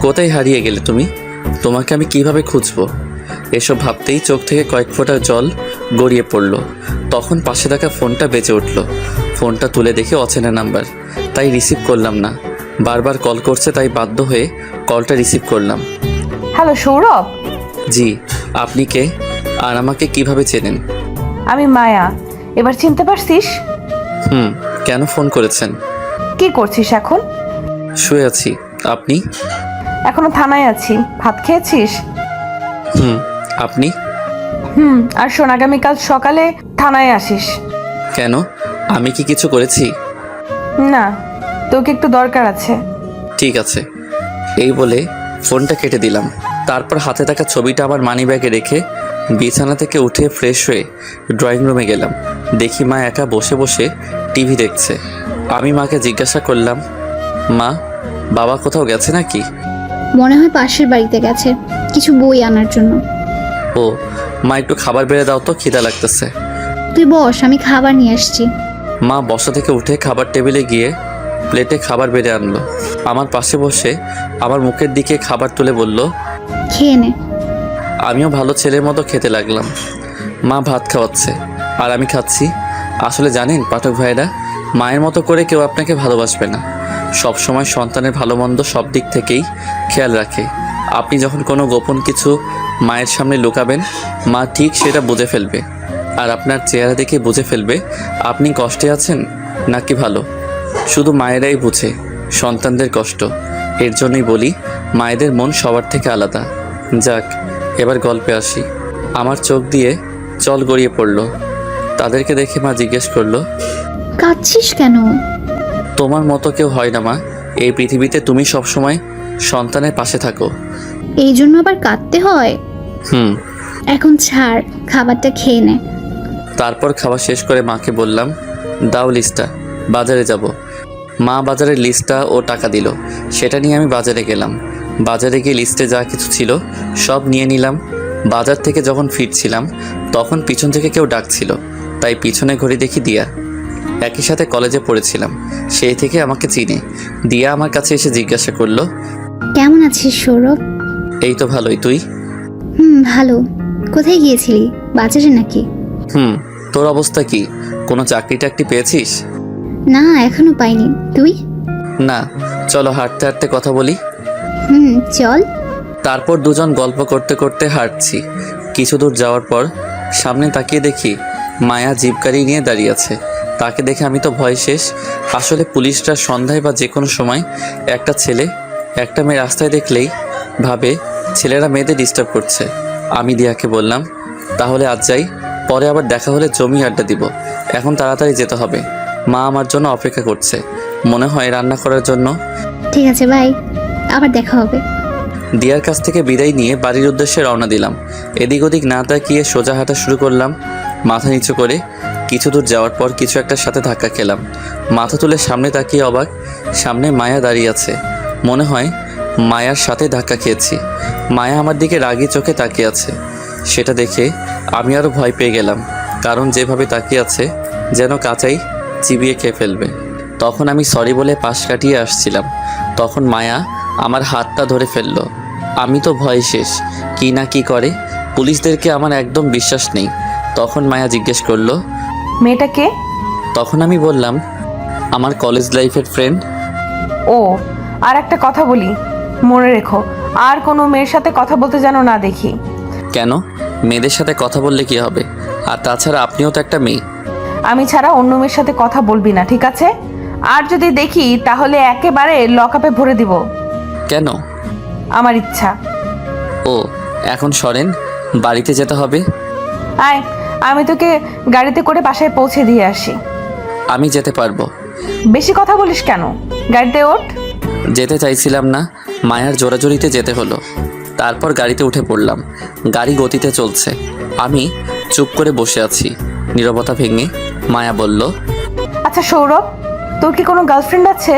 A: কোথায় হারিয়ে গেলে তুমি? তোমাকে আমি কিভাবে খুঁজবো? এসব ভাবতেই চোখ থেকে কয়েক ফোঁটা জল গড়িয়ে পড়ল। তখন পাশে থাকা ফোনটা বেজে উঠল। ফোনটা তুলে দেখে অচেনা নাম্বার, তাই রিসিভ করলাম না। বারবার কল করছে, তাই বাধ্য হয়ে কলটা রিসিভ করলাম।
D: হ্যালো সৌরভ,
A: জি, আপনি কে আর আমাকে কিভাবে চেনেন?
D: আমি মায়া। এবার চিনতে পারছিস?
A: কেন ফোন করেছেন?
D: কি করছিস এখন?
A: শুয়ে আছি। আপনি?
D: এখনো থানায় আছি। ভাত খেয়েছিস?
A: আপনি?
D: আর শোন, আগামীকাল সকালে থানায় আসিস।
A: কেন, আমি কি কিছু করেছি?
D: না, তোকে একটু দরকার আছে।
A: ঠিক আছে। এই বলে ফোনটা কেটে দিলাম। তারপর হাতে থাকা ছবিটা আমার মানিব্যাগে রেখে বিছানা থেকে উঠে ফ্রেশ হয়ে ড্রয়িং রুমে গেলাম। দেখি মা একা বসে বসে টিভি দেখছে। আমি মাকে জিজ্ঞাসা করলাম, মা বাবা কোথাও গেছে নাকি?
F: মনে হয় পাশের বাড়িতে গেছে কিছু বই আনার জন্য।
A: ও মা, একটু খাবার বেড়ে দাও তো, খিদা লাগতেছে।
F: তুই বস, আমি খাবার নিয়ে আসছি।
A: মা বসা থেকে উঠে খাবার টেবিলে গিয়ে প্লেটে খাবার বেড়ে আনলো। আমার পাশে বসে আমার মুখের দিকে খাবার তুলে বলল,
F: খেয়ে নে।
A: আমিও ভালো ছেলের মতো খেতে লাগলাম। মা ভাত খাওয়াচ্ছে আর আমি খাচ্ছি। আসলে জানেন পাঠক ভাইরা, মায়ের মতো করে কেউ আপনাকে ভালোবাসবে না। সব সময় সন্তানের ভালো মন্দ সব দিক থেকেই খেয়াল রাখে। আপনি যখন কোনো গোপন কিছু মায়ের সামনে লুকাবেন, মা ঠিক সেটা বুঝে ফেলবে। আর আপনার চেহারা দেখে বুঝে ফেলবে আপনি কষ্টে আছেন নাকি ভালো। শুধু মায়েরাই বুঝে সন্তানদের কষ্ট। এর জন্যই বলি, মায়েদের মন সবার থেকে আলাদা। যাক, এবার গল্পে আসি। আমার চোখ দিয়ে জল গড়িয়ে পড়ল। তাদেরকে দেখে মা জিজ্ঞেস করলো,
F: কাঁদছিস কেন?
A: তোমার মতো কেউ হয় না মা। এই পৃথিবীতে তুমি সবসময় সন্তানের পাশে থাকো।
F: এই জন্য আবার কাঁদতে হয়? এখন ছাড়, খাবারটা খেয়ে নে।
A: তারপর খাওয়া শেষ করে মাকে বললাম, দাও লিস্টটা, বাজারে যাব। মা বাজারের লিস্টটা ও টাকা দিল। সেটা নিয়ে আমি বাজারে গেলাম। বাজারে গিয়ে লিস্টে যা কিছু ছিল সব নিয়ে নিলাম। বাজার থেকে যখন ফিরছিলাম তখন পিছন থেকে কেউ ডাকছিল, তাই পিছনে ঘুরে দেখি দিয়া। একই সাথে কলেজে পড়েছিলাম, সেই থেকে আমাকে চিনে। দিয়া আমার কাছে এসে জিজ্ঞাসা করলো,
F: কেমন আছিস সৌরভ?
A: এই তো ভালোই, তুই?
F: ভালো। কোথায় গিয়েছিলি, বাজারে নাকি?
A: তোর অবস্থা কি? কোনো চাকরি টাকরি পেয়েছিস?
F: না, এখনো পাইনি। তুই?
A: না, চলো হাঁটতে হাঁটতে কথা বলি।
F: চল।
A: তারপর দুজন গল্প করতে করতে হাঁটছি। কিছু দূর যাওয়ার পর সামনে তাকিয়ে দেখি মায়া জিপ গাড়ি নিয়ে দাঁড়িয়ে আছে। তাকে দেখে আমি তো ভয় শেষ। আসলে পুলিশরা সন্ধ্যায় বা যে কোনো সময় একটা ছেলে একটা মেয়ে রাস্তায় দেখলেই ভাবে ছেলেরা মেয়েদের ডিস্টার্ব করছে। আমি দিয়াকে বললাম, তাহলে আজ যাই, পরে আবার দেখা হলে জমি আড্ডা দিব। এখন তাড়াতাড়ি যেতে হবে, মা আমার জন্য অপেক্ষা করছে, মনে হয় রান্না করার জন্য।
F: ঠিক আছে, বাই, আবার দেখা হবে।
A: দিয়ার কাছ থেকে বিদায় নিয়ে বাড়ির উদ্দেশ্যে রওনা দিলাম। এদিক ওদিক না তাকিয়ে সোজা হাঁটা শুরু করলাম, মাথা নিচু করে। কিছু দূর যাওয়ার পর কিছু একটার সাথে ধাক্কা খেলাম। মাথা তুলে সামনে তাকিয়ে অবাক, সামনে মায়া দাঁড়িয়ে আছে। মনে হয় মায়ার সাথে ধাক্কা খেয়েছি। মায়া আমার দিকে রাগী চোখে তাকিয়ে আছে। সেটা দেখে আমি আরও ভয় পেয়ে গেলাম, কারণ যেভাবে তাকিয়ে আছে যেন কাঁচাই চিবিয়ে খেয়ে ফেলবে। তখন আমি সরি বলে পাশ কাটিয়ে আসছিলাম, তখন মায়া আমার হাতটা ধরে ফেললো। আমি তো ভয় শেষ, কি না কি করে। পুলিশদেরকে আমার একদম বিশ্বাস নেই। তখন মায়া জিজ্ঞেস করলো,
D: মেয়েটা কে?
A: তখন আমি বললাম, আমার কলেজ লাইফের ফ্রেন্ড।
D: ও, আর একটা কথা বলি, মনে রেখো, আর কোনো মেয়ের সাথে কথা বলতে যেন না দেখি।
A: কেন? মেয়েদের সাথে কথা বললে কি হবে? আর তাছাড়া আপনিও তো একটা মেয়ে।
D: আমি ছাড়া অন্য মেয়ের সাথে কথা বলবি না, ঠিক আছে? আর যদি দেখি তাহলে একেবারে লকআপে ভরে দিব।
A: কেন?
D: আমার ইচ্ছা।
A: ও, এখন সরেন, বাড়িতে যেতে হবে।
D: আয়, আমি তোকে গাড়িতে করে বাসায় পৌঁছে দিয়ে আসি।
A: আমি যেতে পারবো।
D: বেশি কথা বলিস কেন? গাড়িতে ওঠ।
A: যেতে চাইছিলাম না, মায়ার জোরাজোরিতে যেতে হলো। তারপর গাড়িতে উঠে পড়লাম। গাড়ি গতিতে চলছে, আমি চুপ করে বসে আছি। নীরবতা ভেঙে মায়া বলল,
D: আচ্ছা সৌরভ, তোর কি কোনো গার্লফ্রেন্ড আছে?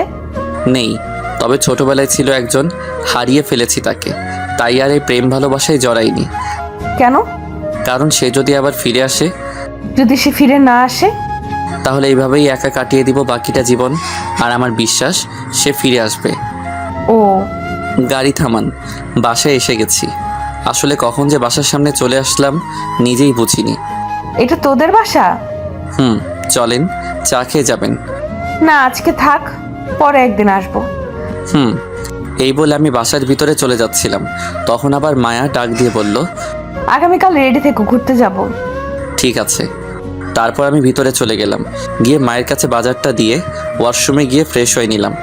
A: নেই, তবে ছোটবেলায় ছিল একজন, হারিয়ে ফেলেছি তাকে। তাই আর এই প্রেম ভালোবাসায় জড়াইনি।
D: কেন?
A: কারণ সে যদি আবার ফিরে আসে,
D: যদি সে ফিরে না আসে?
A: তাহলে এইভাবেই একা কাটিয়ে দিব বাকিটা জীবন। আর আমার বিশ্বাস সে ফিরে আসবে।
D: ও,
A: গাড়ি থামান, বাসায় এসে গেছি। আসলে কখন যে বাসার সামনে চলে আসলাম নিজেই বুঝিনি।
D: এটা তোদের বাসা?
A: চলেন, চা খেয়ে যাবেন।
D: না, আজকে থাক, পরে একদিন আসবো।
A: এই বলে আমি বাসার ভিতরে চলে যাচ্ছিলাম, তখন আবার মায়া ডাক দিয়ে বলল,
D: আগামীকাল রেডি থেকো, ঘুরতে যাব।
A: ঠিক আছে। তারপর আমি ভিতরে চলে গেলাম, গিয়ে মায়ের কাছে বাজারটা দিয়ে ওয়াশরুমে গিয়ে ফ্রেশ হয়ে নিলাম।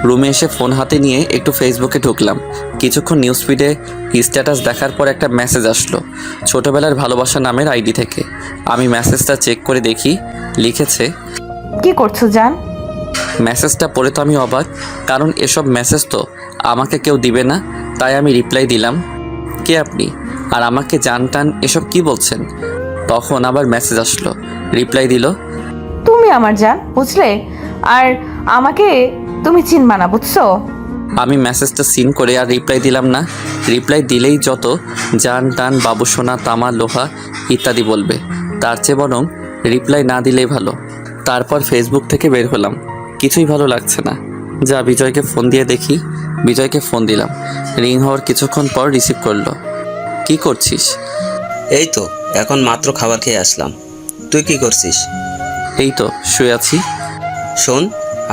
A: রুমে এসে ফোন হাতে নিয়ে একটু ফেসবুকে ঢুকলাম। কিছুক্ষণ নিউজ ফিডে স্ট্যাটাস দেখার পর একটা মেসেজ আসলো ছোটবেলার ভালোবাসা নামের আইডি থেকে। আমি মেসেজটা চেক করে দেখি, লিখেছে,
D: কি করছো জান?
A: মেসেজটা পড়ে তো আমি অবাক, কারণ এসব মেসেজ তো আমাকে কেউ দিবে না। তাই আমি রিপ্লাই দিলাম, কে আপনি, আর আমাকে জান টান এসব কি বলছেন? তখন আবার মেসেজ আসলো, রিপ্লাই দিল,
D: তুমি আমার জান, বুঝলে? আর আমাকে তুমি চিনবা না, বুঝছো?
A: আমি মেসেজটা সিন করে আর রিপ্লাই দিলাম না। রিপ্লাই দিলেই যত জান টান, বাবুসোনা, তামা, লোহা ইত্যাদি বলবে, তার চেয়ে বরং রিপ্লাই না দিলেই ভালো। তারপর ফেসবুক থেকে বের হলাম, কিছুই ভালো লাগছে না। যা বিজয়কে ফোন দিয়ে দেখি। বিজয়কে ফোন দিলাম, রিং হওয়ার কিছুক্ষণ পর রিসিভ করলো। কি করছিস?
G: এই তো এখন মাত্র খাবার খেয়ে আসলাম। তুই কি করছিস?
A: এই তো শুয়ে আছি।
G: শোন,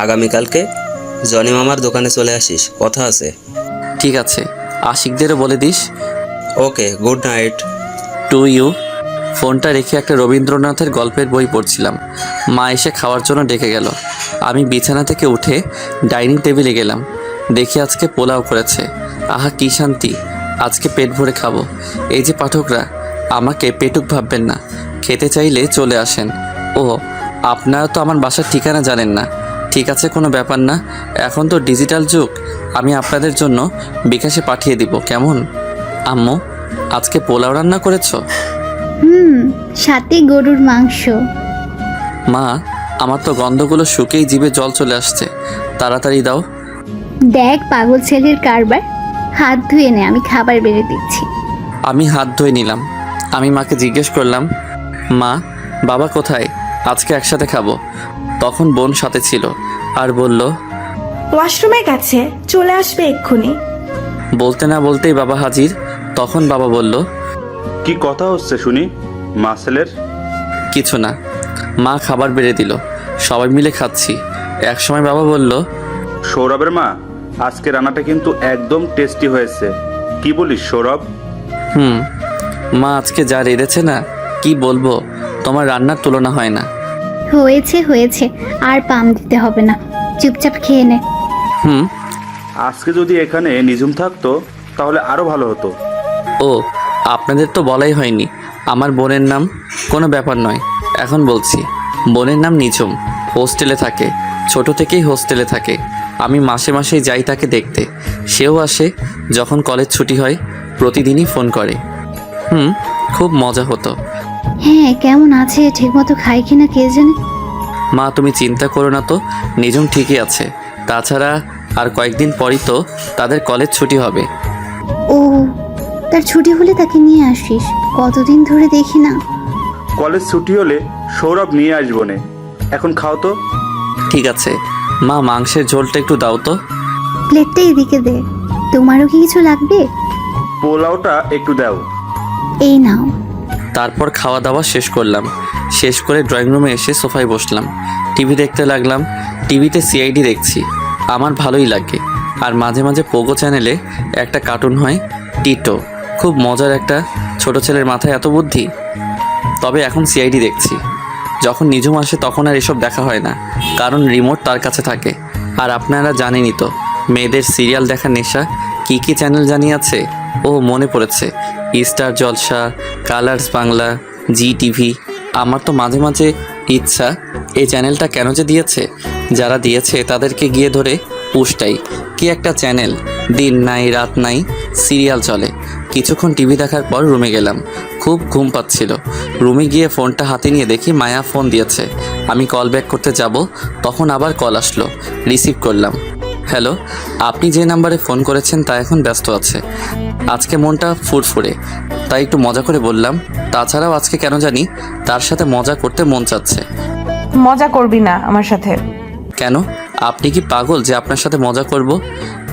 G: আগামীকালকে জনি মামার দোকানে চলে আসিস, কথা আছে।
A: ঠিক আছে, আশিকদেরও বলে দিস।
G: Okay, good night.
A: To you. ফোনটা রেখে একটা রবীন্দ্রনাথের গল্পের বই পড়ছিলাম। মা এসে খাওয়ার জন্য ডেকে গেল। আমি বিছানা থেকে উঠে ডাইনিং টেবিলে গেলাম, দেখি আজকে পোলাও করেছে। আহা কি শান্তি, আজকে পেট ভরে খাবো। এই যে পাঠকরা, আমাকে পেটুক ভাববেন না, খেতে চাইলে চলে আসেন। ও, আপনারা তো আমার বাসার ঠিকানা জানেন না। ঠিক আছে, কোনো ব্যাপার না, এখন তো ডিজিটাল যুগ, আমি আপনাদের জন্য বিকাশে পাঠিয়ে দিব, কেমন? আম্মু, আজকে পোলাও রান্না করেছো?
F: সাথে গরুর মাংস।
A: মা, আমার তো গন্ধগুলো শুকেই জিভে জল চলে আসছে, তাড়াতাড়ি দাও।
F: দেখ পাগল ছেলের কারবার, হাত ধুয়ে নে, আমি খাবার বেড়ে দিচ্ছি।
A: আমি হাত ধুয়ে নিলাম। আমি মাকে জিজ্ঞেস করলাম, মা, বাবা কোথায়? আজকে একসাথে খাবো। তখন বোন সাথে ছিল আর বলল,
H: ওয়াশরুমে গেছে, চলে আসবে এক্ষুনি।
A: বলতে না বলতেই বাবা হাজির। তখন বাবা বলল,
E: কি কথা হচ্ছে শুনি মাসেলের?
A: কিছু না। মা খাবার বেড়ে দিল, সবাই মিলে খাচ্ছি। একসময় বাবা বলল,
E: সৌরভের মা, আজকে রান্নাটা কিন্তু একদম টেস্টি হয়েছে। কি বলিস সৌরভ?
A: মা আজকে যা রেঁধেছে না, কি বলবো, তোমার রান্নার তুলনা হয় না।
F: হয়েছে হয়েছে, আর পাম দিতে হবে না, চুপচাপ খেয়ে নে।
E: আজকে যদি এখানে নিঝুম থাকতো তাহলে আরো ভালো হতো।
A: ও, আপনাদের তো বলাই হয়নি আমার বোনের নাম। কোনো ব্যাপার নয়, এখন বলছি। বোনের নাম নিঝুম, হোস্টেলে থাকে, ছোট থেকেই হোস্টেলে থাকে। আমি মাসে মাসেই যাই তাকে দেখতে, সেও আসে যখন কলেজ ছুটি হয়। প্রতিদিনই ফোন করে। খুব মজা হতো।
F: হ্যাঁ, কেমন আছে, ঠিকমতো খায় কিনা কে জানে।
A: মা তুমি চিন্তা করো না তো, নিঝুম ঠিকই আছে। তাছাড়া আর কয়েকদিন পরই তো তাদের কলেজ ছুটি হবে।
F: ও, তার ছুটি হলে তাকে নিয়ে আসিস, কতদিন ধরে দেখি না।
E: কলেজ ছুটি হলে সৌরভ নিয়ে আসবো নে, এখন খাও তো।
A: ঠিক আছে মা, মাংসের ঝোলটা একটু দাও তো।
F: প্লেটটা এদিকে দে, তোমারও কি কিছু লাগবে?
E: পোলাওটা একটু দাও।
F: এই নাও।
A: তারপর খাওয়া দাওয়া শেষ করলাম। শেষ করে ড্রয়িং রুমে এসে সোফায় বসলাম, টিভি দেখতে লাগলাম। টিভিতে সিআইডি দেখছি, আমার ভালোই লাগে। আর মাঝে মাঝে পোগো চ্যানেলে একটা কার্টুন হয়, টিটো। খুব মজার একটা, ছোট ছেলের মাথায় এত বুদ্ধি। তবে এখন সিআইডি দেখছি। যখন নিঝুম আসে তখন আর এসব দেখা হয় না, কারণ রিমোট তার কাছে থাকে। আর আপনারা জানেনই তো, মেয়েদের সিরিয়াল দেখার নেশা। কি কি চ্যানেল জানি আছে, ও মনে পড়েছে, স্টার জলসা, কালার্স বাংলা, জি টিভি। আমার তো মাঝে মাঝে ইচ্ছা এই চ্যানেলটা কেন যে দিয়েছে, যারা দিয়েছে তাদেরকে গিয়ে ধরে পুষটাই। কি একটা চ্যানেল, দিন নাই রাত নাই সিরিয়াল চলে। কিছুক্ষণ টিভি দেখার পর রুমে গেলাম, খুব ঘুম পাচ্ছিল। রুমে গিয়ে ফোনটা হাতে নিয়ে দেখি মায়া ফোন দিয়েছে। আমি কল ব্যাক করতে যাব, তখন আবার কল আসলো, রিসিভ করলাম। হ্যালো, আপনি যে নাম্বারে ফোন করেছেন তা এখন ব্যস্ত আছে। আজকে মনটা ফুরফুরে, তাই একটু মজা করে বললাম। তাছাড়াও আজকে কেন জানি তার সাথে মজা করতে মন চাচ্ছে।
D: মজা করবি না আমার সাথে?
A: কেন, আপনি কি পাগল যে আপনার সাথে মজা করব?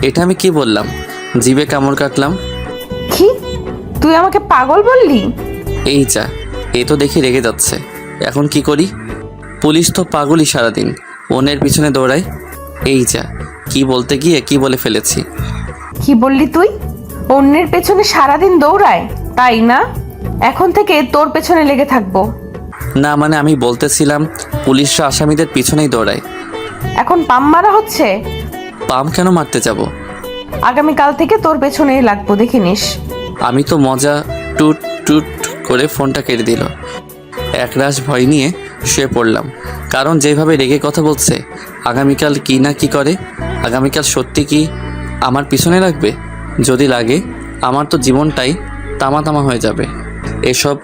A: এটা আমি কি বললাম? জিভে কামড় কাটলাম।
D: কি, তুই আমাকে পাগল বললি?
A: এই যা, এ তো দেখি রেগে যাচ্ছে। এখন কি করি? পুলিশ তো পাগলই, সারাদিন অন্যের পিছনে দৌড়ায়। এই যা, কি বলতে গিয়ে কি বলে ফেলেছি।
D: কি বললি তুই? অন্যের পেছনে সারাদিন দৌড়ায়, তাই না? এখন থেকে তোর পেছনে লেগে থাকবো।
A: না মানে আমি বলতেছিলাম পুলিশরা আসামিদের পিছনেই দৌড়ায়।
D: এখন পাম মারা হচ্ছে?
A: পাম কেন মারতে যাব?
D: আগামীকাল থেকে তোর পেছনেই লাগবো, দেখিনিস।
A: আমি তো মজা টুট টুট করে ফোনটা কেটে দিল। একরাশ ভয় নিয়ে শুয়ে পড়লাম, কারণ যেভাবে রেগে কথা বলছে, আগামীকাল কি না কি করে। আগামীকাল সত্যি কি আমার পিছনে লাগবে? যদি লাগে আমার তো জীবনটাই তামা তামা হয়ে যাবে। এসব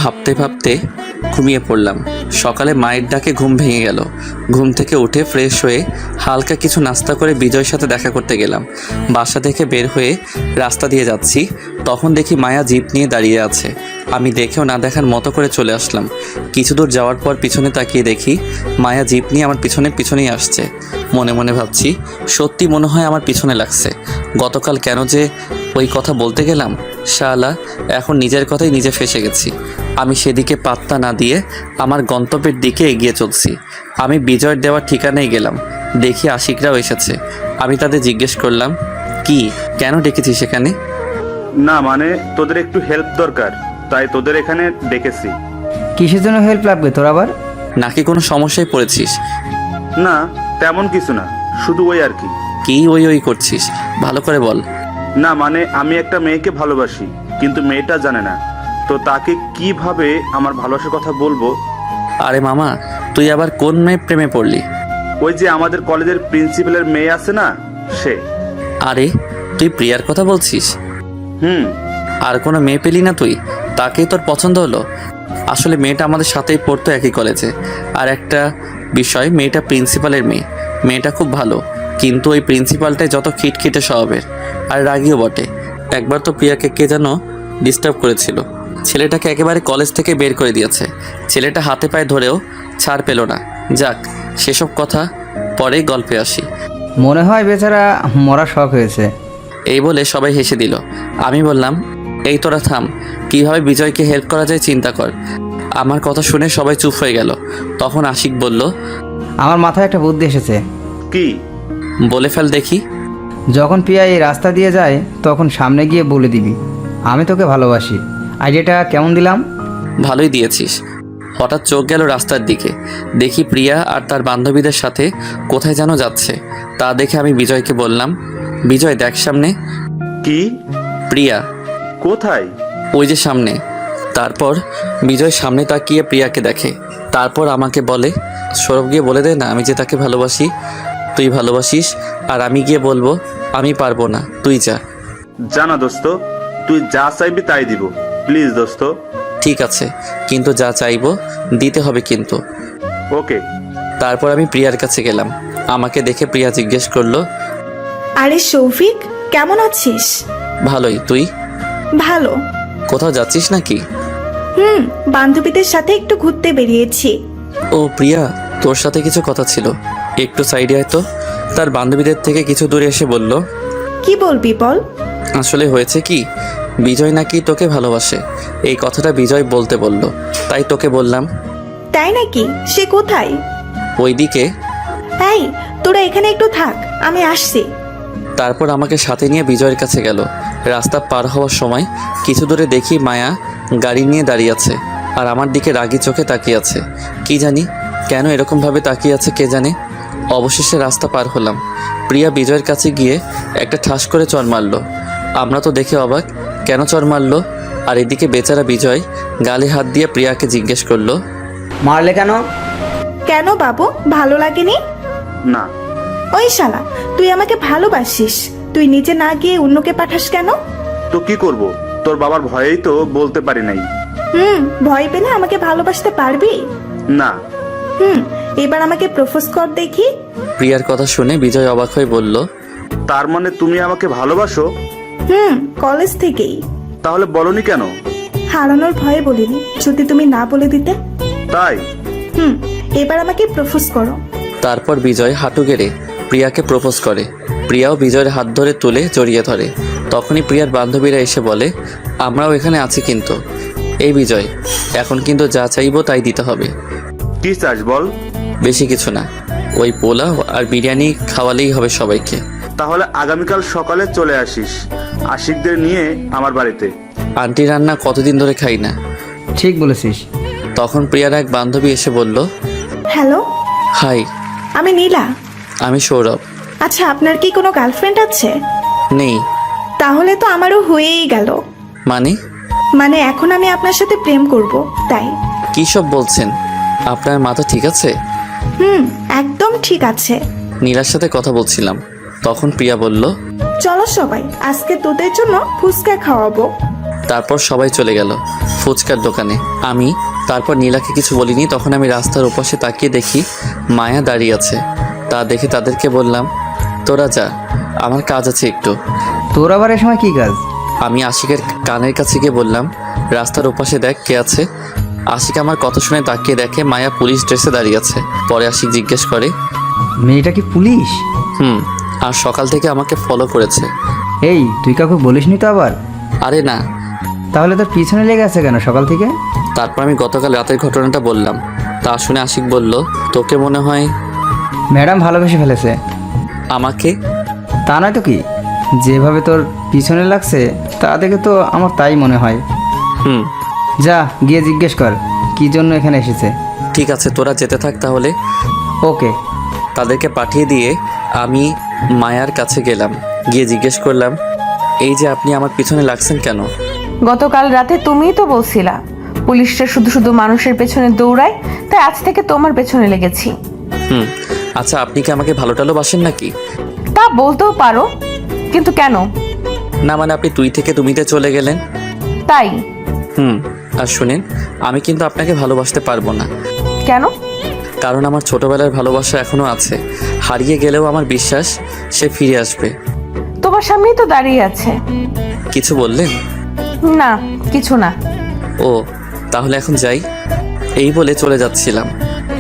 A: ভাবতে ভাবতে ঘুমিয়ে পড়লাম। সকালে মায়ের ডাকে ঘুম ভেঙে গেল। ঘুম থেকে উঠে ফ্রেশ হয়ে হালকা কিছু নাস্তা করে বিজয়ের সাথে দেখা করতে গেলাম। বাসা থেকে বের হয়ে রাস্তা দিয়ে যাচ্ছি, তখন দেখি মায়া জিপ নিয়ে দাঁড়িয়ে আছে। আমি দেখেও না দেখার মতো করে চলে আসলাম। কিছু দূর যাওয়ার পর পিছনে তাকিয়ে দেখি মায়া জিপ নিয়ে আমার পিছনেই আসছে। মনে মনে ভাবছি, সত্যি মনে হয় আমার পিছনে লাগছে। গতকাল কেন যে ওই কথা বলতে গেলাম, শালা এখন নিজের কথাই নিজে ফেঁসে গেছি। আমি সেদিকে পাত্তা না দিয়ে আমার গন্তব্যের দিকে এগিয়ে চলছি। আমি বিজয়ের দেওয়ার ঠিকানায় গেলাম, দেখি আশিকরাও এসেছে। আমি তাদের জিজ্ঞেস করলাম, কি কেন ডেকেছি সেখানে?
E: না মানে তোদের একটু হেল্প দরকার, তাই তোদের এখানে ডেকেছি।
C: কিসের জন্য হেল্প লাগবে তোর আবার?
A: নাকি কোনো সমস্যায় পড়েছিস?
E: না তেমন কিছু না, শুধু ওই আর কি।
A: কি ওই করছিস, ভালো করে বল।
E: না মানে আমি একটা মেয়েকে ভালোবাসি, কিন্তু মেয়েটা জানে না, তো তাকে কিভাবে আমার ভালোবাসার কথা বলবো।
A: আরে মামা, তুই আবার কোন মেয়ে প্রেমে পড়লি?
E: ওই যে আমাদের কলেজের প্রিন্সিপালের মেয়ে আছে না, সে।
A: আরে তুই প্রিয়ার কথা বলছিস?
E: হুম।
A: আর কোনো মেয়ে পেলি না তুই? তাকেই তোর পছন্দ হলো? আসলে মেয়েটা আমাদের সাথেই পড়তো একই কলেজে। আর একটা বিষয়, মেয়েটা প্রিন্সিপালের মেয়ে। মেয়েটা খুব ভালো, কিন্তু ওই প্রিন্সিপালটাই যত খিটখিটে স্বভাবের, আর রাগীও বটে। একবার তো প্রিয়াকে কে যেন ডিস্টার্ব করেছিল। ছেলেটাকে একেবারে কলেজ থেকে বের করে দিয়েছে। ছেলেটা হাতে পায়ে ধরেও ছাড় পেল না। যাক, সেসব কথা পরেই গল্পে আসি।
C: মনে হয় বেচারা মরা শখ হয়েছে।
A: এই বলে সবাই হেসে দিল। আমি বললাম, এই তোরা থাম, কীভাবে বিজয়কে হেল্প করা যায় চিন্তা কর। আমার কথা শুনে সবাই চুপ হয়ে গেল। তখন আশিক বলল,
C: আমার মাথায় একটা বুদ্ধি এসেছে।
E: কি?
A: বলে ফেল দেখি।
C: যখন পিয়া এই রাস্তা দিয়ে যায় তখন সামনে গিয়ে বলে দিবি, আমি তোকে ভালোবাসি। আইডিয়াটা কেমন দিলাম?
A: ভালোই দিয়েছিস। হঠাৎ চোখ গেল রাস্তার দিকে, দেখি প্রিয়া আর তার বান্ধবীদের সাথে কোথায় যেন যাচ্ছে। তা দেখে আমি বিজয়কে বললাম, বিজয় দেখ সামনে।
E: কি?
A: প্রিয়া।
E: কোথায়?
A: ওই যে সামনে। তারপর বিজয় সামনে তাকিয়ে প্রিয়াকে দেখে, তারপর আমাকে বলে, সৌরভ গিয়ে বলে দে না আমি যে তাকে ভালোবাসি। তুই ভালোবাসিস আর আমি গিয়ে বলবো আমি পারবো না, তুই যা।
E: জানা দোস্ত, তুই যা চাইবি তাই দিব, প্লিজ দোস্ত।
A: ঠিক আছে, কিন্তু যা চাইবো দিতে হবে কিন্তু।
E: ওকে।
A: তারপর আমি প্রিয়ার কাছে গেলাম। আমাকে দেখে প্রিয়া জিজ্ঞেস করলো,
H: আরে শৌফিক, কেমন আছিস?
A: ভালোই, তুই?
H: ভালো।
A: কোথাও যাচ্ছিস নাকি?
H: বান্ধবীদের সাথে একটু ঘুরতে বেরিয়েছি।
A: ও প্রিয়া, তোর সাথে কিছু কথা ছিল, একটু সাইডে আয় তো। তার বান্ধবীদের থেকে কিছু দূরে এসে বলল,
H: কি বলবি বল।
A: আসলে হয়েছে কি, বিজয় নাকি তোকে ভালোবাসে। এই কথাটা বিজয় বলতে বলল, তাই তোকে বললাম।
H: তাই নাকি? সে কোথায়?
A: ওইদিকে।
H: এই, তোরা এখানে একটু থাক, আমি আসছি।
A: তারপর আমাকে সাথে নিয়ে বিজয়ের কাছে গেল। রাস্তা পার হওয়ার সময় কিছু দূরে দেখি মায়া গাড়ি নিয়ে দাঁড়িয়ে আছে, আর আমার দিকে রাগি চোখে তাকিয়ে আছে। কি জানি কেন এরকমভাবে তাকিয়ে আছে কে জানে। অবশেষে রাস্তা পার হলাম। প্রিয়া বিজয়ের কাছে গিয়ে একটা ঠাস করে চড় মারল। আমরা তো দেখে অবাক, কেন চড় মারল? আর এদিকে বেচারা বিজয় গালে হাত দিয়ে প্রিয়াকে জিজ্ঞেস করলো,
C: মারলে কেন?
H: কেন বাবু, ভালো লাগেনি?
E: না।
H: ওই শালা, তুই আমাকে ভালোবাসিস, তুই নিজে না গিয়ে অন্যকে পাঠাস কেন?
E: তো কি করব, তোর বাবার ভয়েই তো বলতে পারি নাই।
H: ভয় পেলে আমাকে ভালোবাসতে পারবি?
E: না।
H: এবার আমাকে প্রপোজ কর দেখি।
A: প্রিয়ার কথা শুনে বিজয় অবাক হয়ে বলল,
E: তার মানে তুমি আমাকে ভালোবাসো?
H: কলেজ থেকেই।
E: তাহলে বলনি কেন?
H: হারানোর ভয়ে বলিনি, যদি তুমি না বলে দিতে।
E: তাই?
H: এবার আমাকে প্রপোজ করো।
A: তারপর বিজয় হাঁটু গেড়ে প্রিয়াকে প্রপোজ করে। প্রিয়াও বিজয়ের হাত ধরে তুলে জড়িয়ে ধরে। তখনই প্রিয়ার বান্ধবীরা এসে বলে, আমরাও এখানে আছি কিন্তু। এই বিজয়, এখন কিন্তু যা চাইবো তাই দিতে হবে।
E: কি চাস বল?
A: বেশি কিছু না, ওই পোলাও আর বিরিয়ানি খাওয়ালেই হবে সবাইকে।
E: তাহলে আগামীকাল সকালে চলে আসিস আশিকদের নিয়ে আমার বাড়িতে।
A: আন্টি রান্না কতদিন ধরে খাই না।
C: ঠিক বলেছিস।
A: তখন প্রিয়ার এক বান্ধবী এসে বলল,
H: হ্যালো,
A: হাই,
H: আমি নীলা।
A: আমি সৌরভ।
H: আচ্ছা, আপনার কি কোনো গার্লফ্রেন্ড আছে?
A: নেই।
H: তাহলে তো আমারও হয়েই গেল।
A: মানে
H: এখন আমি আপনার সাথে প্রেম করব, তাই।
A: কী সব বলছেন? আপনার মাথা ঠিক আছে?
H: একদম ঠিক আছে।
A: নীলার সাথে কথা বলছিলাম। তখন প্রিয়া বলল,
H: চলো সবাই, আজকে তোদের জন্য ফুচকা খাওয়াবো।
A: তারপর সবাই চলে গেল ফুচকার দোকানে। আমি তারপর নীলাকে কিছু বলিনি। তখন আমি রাস্তার ওপাশে তাকিয়ে দেখি মায়া দাঁড়িয়ে আছে। তা দেখে তাদেরকে বললাম, তোরা যা, আমার কাজ আছে একটু।
C: তোর আবার এ সময় কি কাজ?
A: আমি আশিকের কানের কাছে গিয়ে বললাম, রাস্তার ওপাশে দেখ কে আছে। আশিক আমার কথা শুনে তাকিয়ে দেখে মায়া পুলিশ ড্রেসে দাঁড়িয়ে আছে। পরে আশিক জিজ্ঞেস করে,
C: মেয়েটা কি পুলিশ?
A: আর সকাল থেকে আমাকে ফলো করেছে।
C: এই, তুই কাউকে বলিসনি তো আবার?
A: আরে না।
C: তাহলে তোর পিছনে লেগে আছে কেন সকাল থেকে?
A: তারপর আমি গতকাল রাতের ঘটনাটা বললাম। তা শুনে আশিক বলল, তোকে মনে হয়
C: ম্যাডাম ভালোবেসে ফেলেছে।
A: আমাকে?
C: তা নয় তো কি, যেভাবে তোর পিছনে লাগছে তা দেখে তো আমার তাই মনে হয়। যা গিয়ে জিজ্ঞেস কর কি জন্য এখানে এসেছে।
A: ঠিক আছে, তোরা যেতে থাক তাহলে।
C: ওকে।
A: তাদেরকে পাঠিয়ে দিয়ে আমি মায়ার কাছে গেলাম। গিয়ে জিজ্ঞেস করলাম, এই যে আপনি আমার পিছনে লাগছেন কেন?
D: গতকাল রাতে তুমিই তো বলছিলা পুলিশরা শুধু শুধু মানুষের পেছনে দৌড়ায়, তাই আজ থেকে তোমার পেছনে লেগেছি।
A: আচ্ছা, আপনি কি আমাকে ভালো টালোবাসেন নাকি?
D: তা বলতেও পারো, কিন্তু কেন?
A: না মানে আপনি তুই থেকে তুমিতে চলে গেলেন।
D: তাই?
A: আর শুনেন, আমি কিন্তু আপনাকে ভালোবাসতে পারবো না।
D: কেন?
A: কারণ আমার ছোটবেলার ভালোবাসা এখনো আছে। হারিয়ে গেলেও আমার বিশ্বাস সে ফিরে আসবে।
D: তোমার সামনেই তো দাঁড়িয়ে আছে।
A: কিছু বললেন?
D: না, কিছু না।
A: ও, তাহলে এখন যাই। এই বলে চলে যাচ্ছিলাম।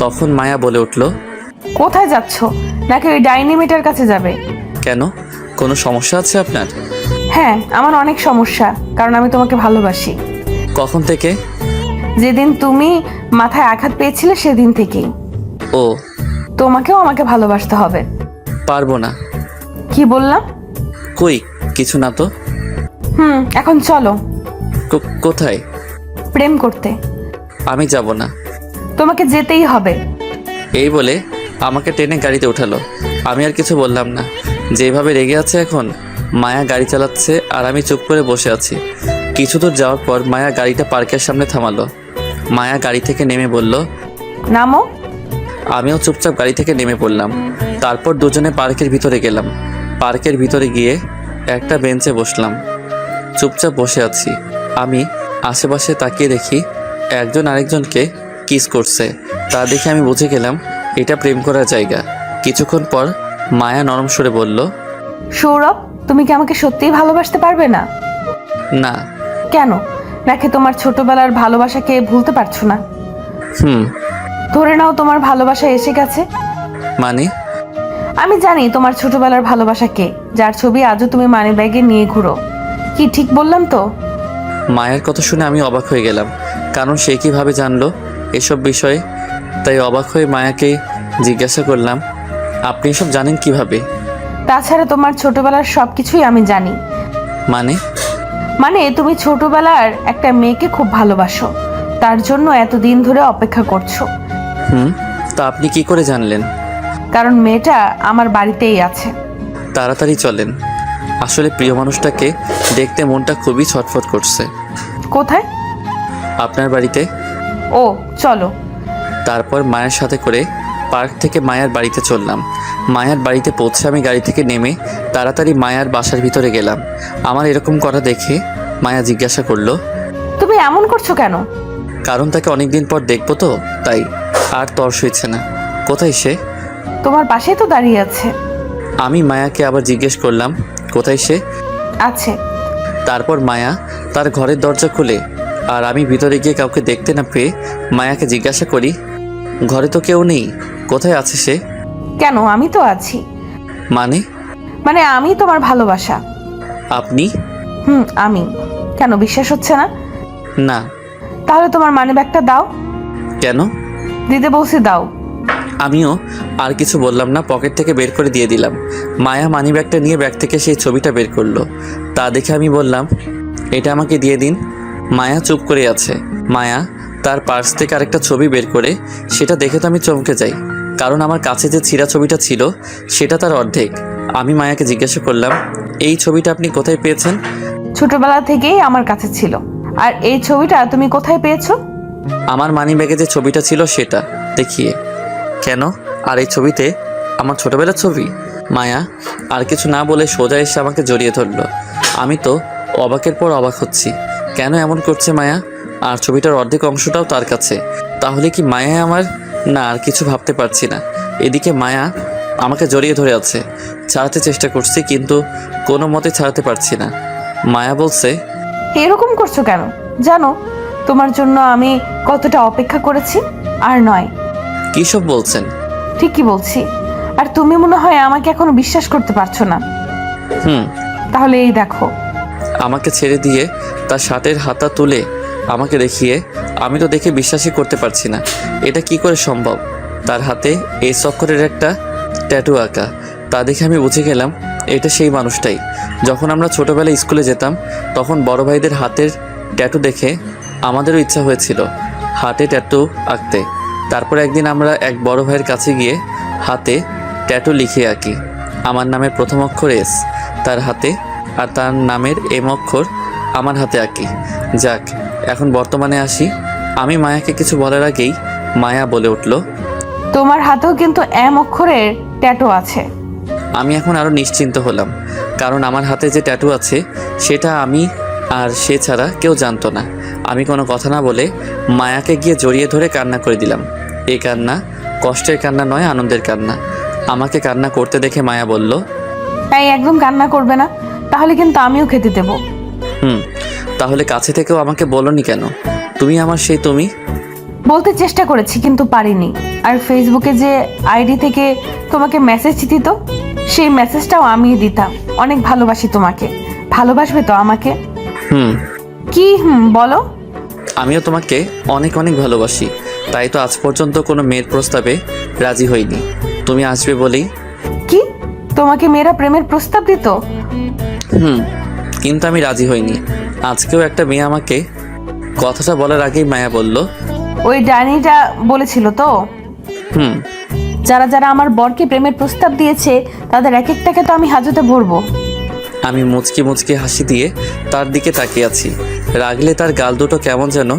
A: তখন মায়া বলে উঠল,
D: কোথায় যাচ্ছ? নাকি ওই ডাইনি মেটার কাছে যাবে?
A: কেন, কোনো সমস্যা আছে আপনার?
D: হ্যাঁ, আমার অনেক সমস্যা, কারণ আমি তোমাকে ভালোবাসি।
A: কখন থেকে?
D: যেদিন তুমি মাথায় আঘাত পেয়েছিলে সেদিন থেকেই।
A: ও,
D: তোমাকেও আমাকে ভালোবাসতে হবে।
A: পারবো না।
D: কি বললাম?
A: কই কিছু না তো।
D: এখন চলো।
A: কোথায়?
D: প্রেম করতে।
A: আমি যাব না।
D: তোমাকে যেতেই হবে।
A: এই বলে আমাকে টেনে গাড়িতে উঠালো। আমি আর কিছু বললাম না। যেভাবে রেগে আছে এখন। মায়া গাড়ি চালাচ্ছে আর আমি চুপ করে বসে আছি। কিছু দূর যাওয়ার পর মায়া গাড়িটা পার্কের সামনে থামালো। মায়া গাড়ি থেকে নেমে বলল,
D: নামো।
A: আমিও চুপচাপ গাড়ি থেকে নেমে পড়লাম। তারপর দুজনে পার্কের ভিতরে গেলাম। পার্কের ভিতরে গিয়ে একটা বেঞ্চে বসলাম। চুপচাপ বসে আছি। আমি আশেপাশে তাকিয়ে দেখি একজন আরেকজনকে কিস করছে। তা দেখে আমি বুঝে গেলাম এটা প্রেম করার জায়গা। কিছুক্ষণ পর মায়া নরম সুরে বলল,
D: সৌরভ, তুমি কি আমাকে সত্যিই ভালোবাসতে পারবে না?
A: না।
D: কেন? নাকি তোমার ছোটবেলার ভালোবাসাকে ভুলতে পারছো না? ধরে নাও তোমার ভালোবাসা এসে গেছে।
A: মানে?
D: আমি জানি তোমার ছোটবেলার ভালোবাসা কে, যার ছবি আজও তুমি মানি ব্যাগে নিয়ে ঘুরো। কি ঠিক বললাম তো?
A: মায়ের কথা শুনে আমি অবাক হয়ে গেলাম, কারণ সে কিভাবে জানলো এসব বিষয়ে। তাই অবাক হয়ে মায়াকে জিজ্ঞাসা করলাম, আপনি এসব জানেন কিভাবে?
D: তাছাড়া তোমার ছোটবেলার সবকিছুই আমি জানি। মানে তুমি ছোটবেলার একটা মেয়েকে খুব ভালোবাসো, তার জন্য এতদিন ধরে অপেক্ষা করছো।
A: তা আপনি কি করে জানলেন?
D: কারণ মেয়েটা আমার বাড়িতেই আছে।
A: তাড়াতাড়ি চলেন। আসলে প্রিয় মানুষটাকে দেখতে মনটা খুবই ছটফট করছে।
D: কোথায়?
A: আপনার বাড়িতে।
D: ও চলো।
A: তারপর মায়ের সাথে করে পার্ক থেকে মায়ার বাড়িতে চললাম। মায়ার বাড়িতে পৌঁছে আমি গাড়ি থেকে নেমে তাড়াতাড়ি মায়ার বাসার ভিতরে গেলাম। আমার এরকম করা দেখে মায়া জিজ্ঞাসা করলো,
D: তুমি এমন করছো কেন?
A: কারণ তাকে অনেকদিন পর দেখবো তো তাই। আর তর সইছে না। কোথায় সে?
D: তোমার পাশেই তো দাঁড়িয়ে আছে।
A: আমি মায়াকে আবার জিজ্ঞেস করলাম, কোথায় সে?
D: আছে।
A: তারপর মায়া তার ঘরের দরজা খুলে আর আমি ভিতরে গিয়ে কাউকে দেখতে না পেয়ে মায়াকে জিজ্ঞাসা করি, ঘরে তো কেউ নেই, কোথায় আছে সে?
D: কেন, আমি তো আছি।
A: মানে
D: আমি তোমার ভালোবাসা।
A: আপনি?
D: আমি। কেন বিশ্বাস হচ্ছে না?
A: না।
D: তাহলে তোমার মানি ব্যাগটা দাও।
A: কেন?
D: দিতে বলছি, দাও।
A: আমিও আর কিছু বললাম না, পকেট থেকে বের করে দিয়ে দিলাম। মায়া মানি ব্যাগটা নিয়ে ব্যাগ থেকে সেই ছবিটা বের করলো। তা দেখে আমি বললাম, এটা আমাকে দিয়ে দিন। মায়া চুপ করে আছে। মায়া তার পার্স থেকে আরেকটা ছবি বের করে সেটা দেখে তো আমি চমকে যাই, কারণ আমার কাছে যে ছিঁড়া ছবিটা ছিল সেটা তার অর্ধেক। আমি মায়াকে জিজ্ঞাসা করলাম, এই ছবিটা আপনি কোথায় পেয়েছেন?
D: ছোটবেলা থেকেই আমার কাছে ছিল। আর এই ছবিটা তুমি কোথায় পেয়েছো?
A: আমার মানি ব্যাগে যে ছবিটা ছিল সেটা দেখিয়ে। কেন? আর এই ছবিতে আমার ছোটবেলার ছবি? মায়া আর কিছু না বলে সোজা এসে আমাকে জড়িয়ে ধরলো। আমি তো অবাকের পর অবাক হচ্ছি, কেন এমন করছে মায়া? আর ছবিটার অর্ধেক অংশটাও তার কাছে। তাহলে কি মায়া আমার? না, আর কিছু ভাবতে পারছি না। এদিকে মায়া আমাকে জড়িয়ে ধরে আছে। ছাড়াতে চেষ্টা করছি কিন্তু কোনো মতে ছাড়াতে পারছি না। মায়া বলছে,
D: এরকম করছো কেন? জানো তোমার জন্য আমি কতটা অপেক্ষা করেছি? আর নয়।
A: কী সব বলছেন?
D: ঠিকই বলছি। আর তুমি মনে হয় আমাকে এখনো বিশ্বাস করতে পারছো না। তাহলে এই দেখো।
A: আমাকে ছেড়ে দিয়ে তার শার্টের হাতা তুলে আমাকে দেখিয়ে, আমি তো দেখে বিশ্বাসই করতে পারছি না। এটা কি করে সম্ভব? তার হাতে এই অক্ষরের একটা ট্যাটু আঁকা। তা দেখে আমি বুঝে গেলাম এটা সেই মানুষটাই। যখন আমরা ছোটোবেলায় স্কুলে যেতাম তখন বড় ভাইদের হাতের ট্যাটু দেখে আমাদেরও ইচ্ছা হয়েছিল হাতে ট্যাটু আঁকতে। তারপর একদিন আমরা এক বড় ভাইয়ের কাছে গিয়ে হাতে ট্যাটু লিখে আঁকি। আমার নামের প্রথম অক্ষর এস তার হাতে, আর তার নামের এম অক্ষর আমার হাতে আঁকি। যাক, এখন বর্তমানে আসি। আমি মায়াকে কিছু বলার আগেই মায়া বলে উঠল,
D: তোমার হাতেও কিন্তু এম অক্ষরের ট্যাটু আছে।
A: আমি এখন আরও নিশ্চিন্ত হলাম, কারণ আমার হাতে যে ট্যাটু আছে সেটা আমি আর সে ছাড়া কেউ জানতো না। আমি কোনো কথা না বলে মায়াকে গিয়ে জড়িয়ে ধরে কান্না করে দিলাম। এই কান্না কষ্টের কান্না নয়, আনন্দের কান্না। আমাকে কান্না করতে দেখে মায়া বলল,
D: তাই একদম কান্না করবে না, তাহলে কিন্তু আমিও খেতে দেবো।
A: তাহলে কাছে থেকেও আমাকে বলোনি কেন? তুমি আমার সেই তুমি।
D: বলতে চেষ্টা করেছি কিন্তু পারিনি। আর ফেসবুকে যে আইডি থেকে তোমাকে মেসেজ দিত সেই মেসেজটাও আমিই দিতাম। অনেক ভালোবাসি তোমাকে। ভালোবাসবে তো আমাকে? কি বলো?
A: আমিও তোমাকে অনেক অনেক ভালোবাসি, তাই তো আজ পর্যন্ত কোনো মেয়ের প্রস্তাবে রাজি হইনি। তুমি আসবে বলেই।
D: কি? তোমাকে মেয়েরা প্রেমের প্রস্তাব দিত?
A: কিন্তু আমি রাজি হইনি। আজকেও একটা মেয়ে আমাকে কথাটা বলার আগেই মায়া বলল,
D: ওই ডাইনিটা বলেছিল তো? যারা যারা আমার বরকে প্রেমের প্রস্তাব দিয়েছে তাদের এক একটাকে তো আমি হাজতে ভরবো।
A: আমি মুচকি মুচকি হাসি দিয়ে তার দিকে তাকিয়ে আছি। রাগলে তার গাল দুটো কেমন যেন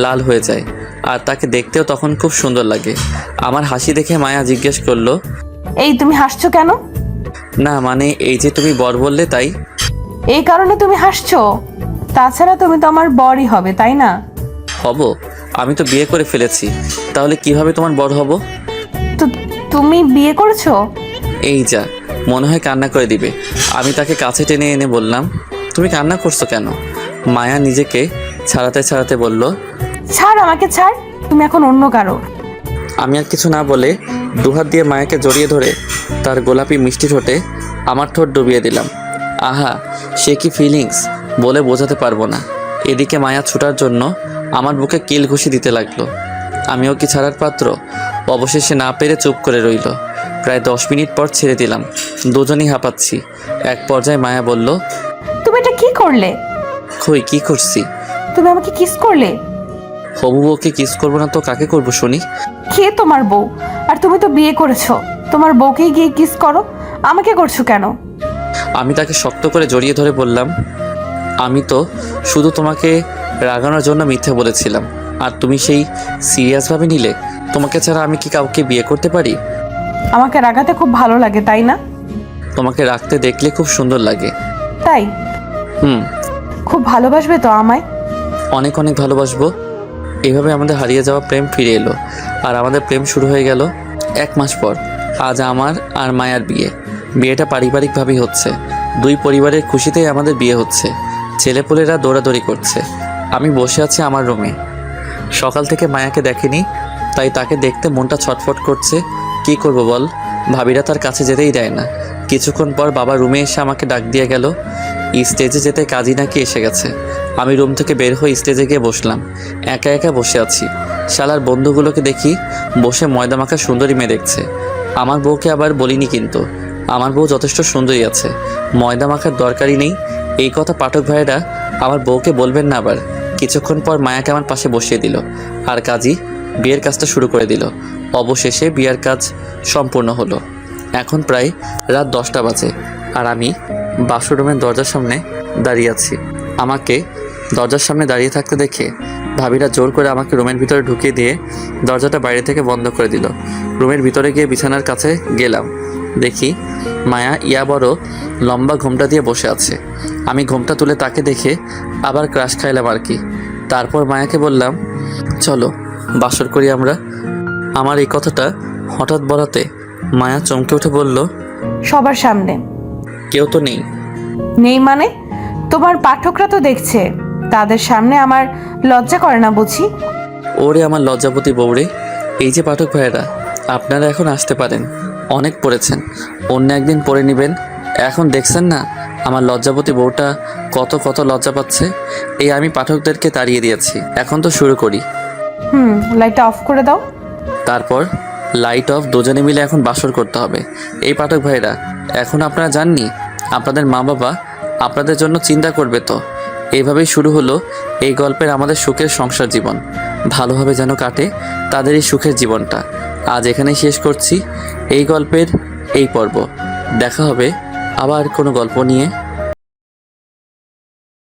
A: লাল হয়ে যায়, আর তাকে দেখতেও তখন খুব সুন্দর লাগে। আমার হাসি দেখে মায়া জিজ্ঞেস করলো,
D: এই তুমি হাসছো কেন?
A: না মানে এই যে তুমি বর বললে তাই।
D: এই কারণে তুমি হাসছো? তাছাড়া তুমি তো আমার বরই হবে, তাই না?
A: হব? আমি তো বিয়ে করে ফেলেছি, তাহলে কিভাবে তোমার বর হব?
D: তো তুমি বিয়ে করেছো?
A: এই যা, মনে হয় কান্না করে দিবে। আমি তাকে কাছে টেনে এনে বললাম, তুমি কান্না করছো কেন? মায়া নিজেকে ছাড়াতে ছাড়াতে বলল,
D: ছাড় আমাকে, ছাড়। তুমি এখন অন্য কারো।
A: আমি আর কিছু না বলে দুহাত দিয়ে মায়াকে জড়িয়ে ধরে তার গোলাপি মিষ্টি ঠোঁটে আমার ঠোঁট ডুবিয়ে দিলাম। আহা, সে কি ফিলিংস বলে বোঝাতে পারবো না। এদিকে মায়া ছুটার জন্য আমার বুকে কিল ঘুষি দিতে লাগলো। আমিও কি ছাড়ার পাত্র? অবশেষে না পেরে চুপ করে রইল। প্রায় 10 মিনিট পর ছেড়ে দিলাম। দুজনই হাঁপাচ্ছি। এক পর্যায়ে মায়া বলল,
D: তুমি এটা কি করলে?
A: কই কি করছি?
D: তুমি আমাকে কিস করলে।
A: হবু বউকে কিস করবো না তো কাকে করবো শুনি?
D: কে তোমার বউ? আর তুমি তো বিয়ে করেছো, তোমার বউকেই গিয়ে কিস করো, আমাকে করছো কেন?
A: আমি তাকে শক্ত করে জড়িয়ে ধরে বললাম, আমি তো শুধু তোমাকে রাগানোর জন্য মিথ্যে বলেছিলাম, আর তুমি সেই সিরিয়াসভাবে নিলে? তোমাকে ছাড়া আমি কি কাউকে বিয়ে করতে পারি?
D: আমাকে রাগাতে খুব ভালো লাগে, তাই না?
A: তোমাকে রাখতে দেখলে খুব সুন্দর লাগে।
D: তাই?
A: হুম।
D: খুব ভালোবাসবে তো আমায়?
A: অনেক অনেক ভালোবাসবো। এভাবে আমাদের হারিয়ে যাওয়া প্রেম ফিরে এলো, আর আমাদের প্রেম শুরু হয়ে গেল 1 মাস পর। আজ আমার আর মায়ার বিয়ে। বিয়েটা পারিবারিকভাবেই হচ্ছে, দুই পরিবারের খুশিতেই আমাদের বিয়ে হচ্ছে। ছেলেপুলেরা দৌড়াদৌড়ি করছে, আমি বসে আছি আমার রুমে। সকাল থেকে মায়াকে দেখেনি, তাই তাকে দেখতে মনটা ছটফট করছে। কি করব বল, ভাবিরা তার কাছে যেতেই দেয় না। কিছুক্ষণ পর বাবা রুমে এসে আমাকে ডাক দিয়ে গেল। স্টেজে যেতে কাজী নাকি এসে গেছে। আমি রুম থেকে বের হয়ে স্টেজে গিয়ে বসলাম। একা একা বসে আছি। শালার বন্ধুগুলোকে দেখি বসে ময়দা মাখা সুন্দরী মেয়ে দেখছে। আমার বউকে আবার বলিনি, কিন্তু আমার বউ যথেষ্ট সুন্দরী আছে, ময়দা মাখার দরকারই নেই। এই কথা পাঠক ভাইয়েরা আমার বউকে বলবেন না আবার। কিছুক্ষণ পর মায়াকে আমার পাশে বসিয়ে দিল, আর কাজী বিয়ের কাজটা শুরু করে দিল। অবশেষে বিয়ের কাজ সম্পূর্ণ হলো। এখন প্রায় রাত 10টা বাজে, আর আমি বাথরুমের দরজার সামনে দাঁড়িয়ে আছি। আমাকে দরজার সামনে দাঁড়িয়ে থাকতে দেখে ভাবিরা জোর করে আমাকে রুমের ভিতরে ঢুকিয়ে দিয়ে দরজাটা বাইরে থেকে বন্ধ করে দিল। রুমের ভিতরে গিয়ে বিছানার কাছে গেলাম, দেখি মায়া ইয়া বড় লম্বা ঘোমটা দিয়ে বসে আছে। আমি ঘোমটা তুলে তাকে দেখে আবার ক্রাশ খাইলাম আর কি। তারপর মায়াকে বললাম, চলো বাসর করি আমরা। আমার এই কথাটা হঠাৎ বলাতে মায়া চমকে উঠে বলল,
D: সবার সামনে?
A: কেউ তো নেই।
D: নেই মানে? তোমার পাঠকরা তো দেখছে, তাদের সামনে আমার লজ্জা করে না বুঝি?
A: ওরে আমার লজ্জাপতি বউরে। এই যে পাঠক ভাইয়েরা, আপনারা এখন আসতে পারেন, অনেক পড়েছেন, অন্য একদিন পড়ে নেবেন। এখন দেখছেন না আমার লজ্জাপতি বউটা কত কত লজ্জা পাচ্ছে। এই আমি পাঠকদেরকে তাড়িয়ে দিয়েছি, এখন তো শুরু করি।
D: লাইটটা অফ করে দাও।
A: তারপর লাইট অফ, দুজনে মিলে এখন বাসর করতে হবে। এই পাঠক ভাইরা, এখন আপনারা জাননি আপনাদের মা বাবা আপনাদের জন্য চিন্তা করবে তো। এইভাবেই শুরু হলো এই গল্পের আমাদের সুখের সংসার জীবন। ভালোভাবে যেন কাটে তাদের এই সুখের জীবনটা। আজ এখানেই শেষ করছি এই গল্পের এই পর্ব। দেখা হবে আবার কোনো গল্প নিয়ে।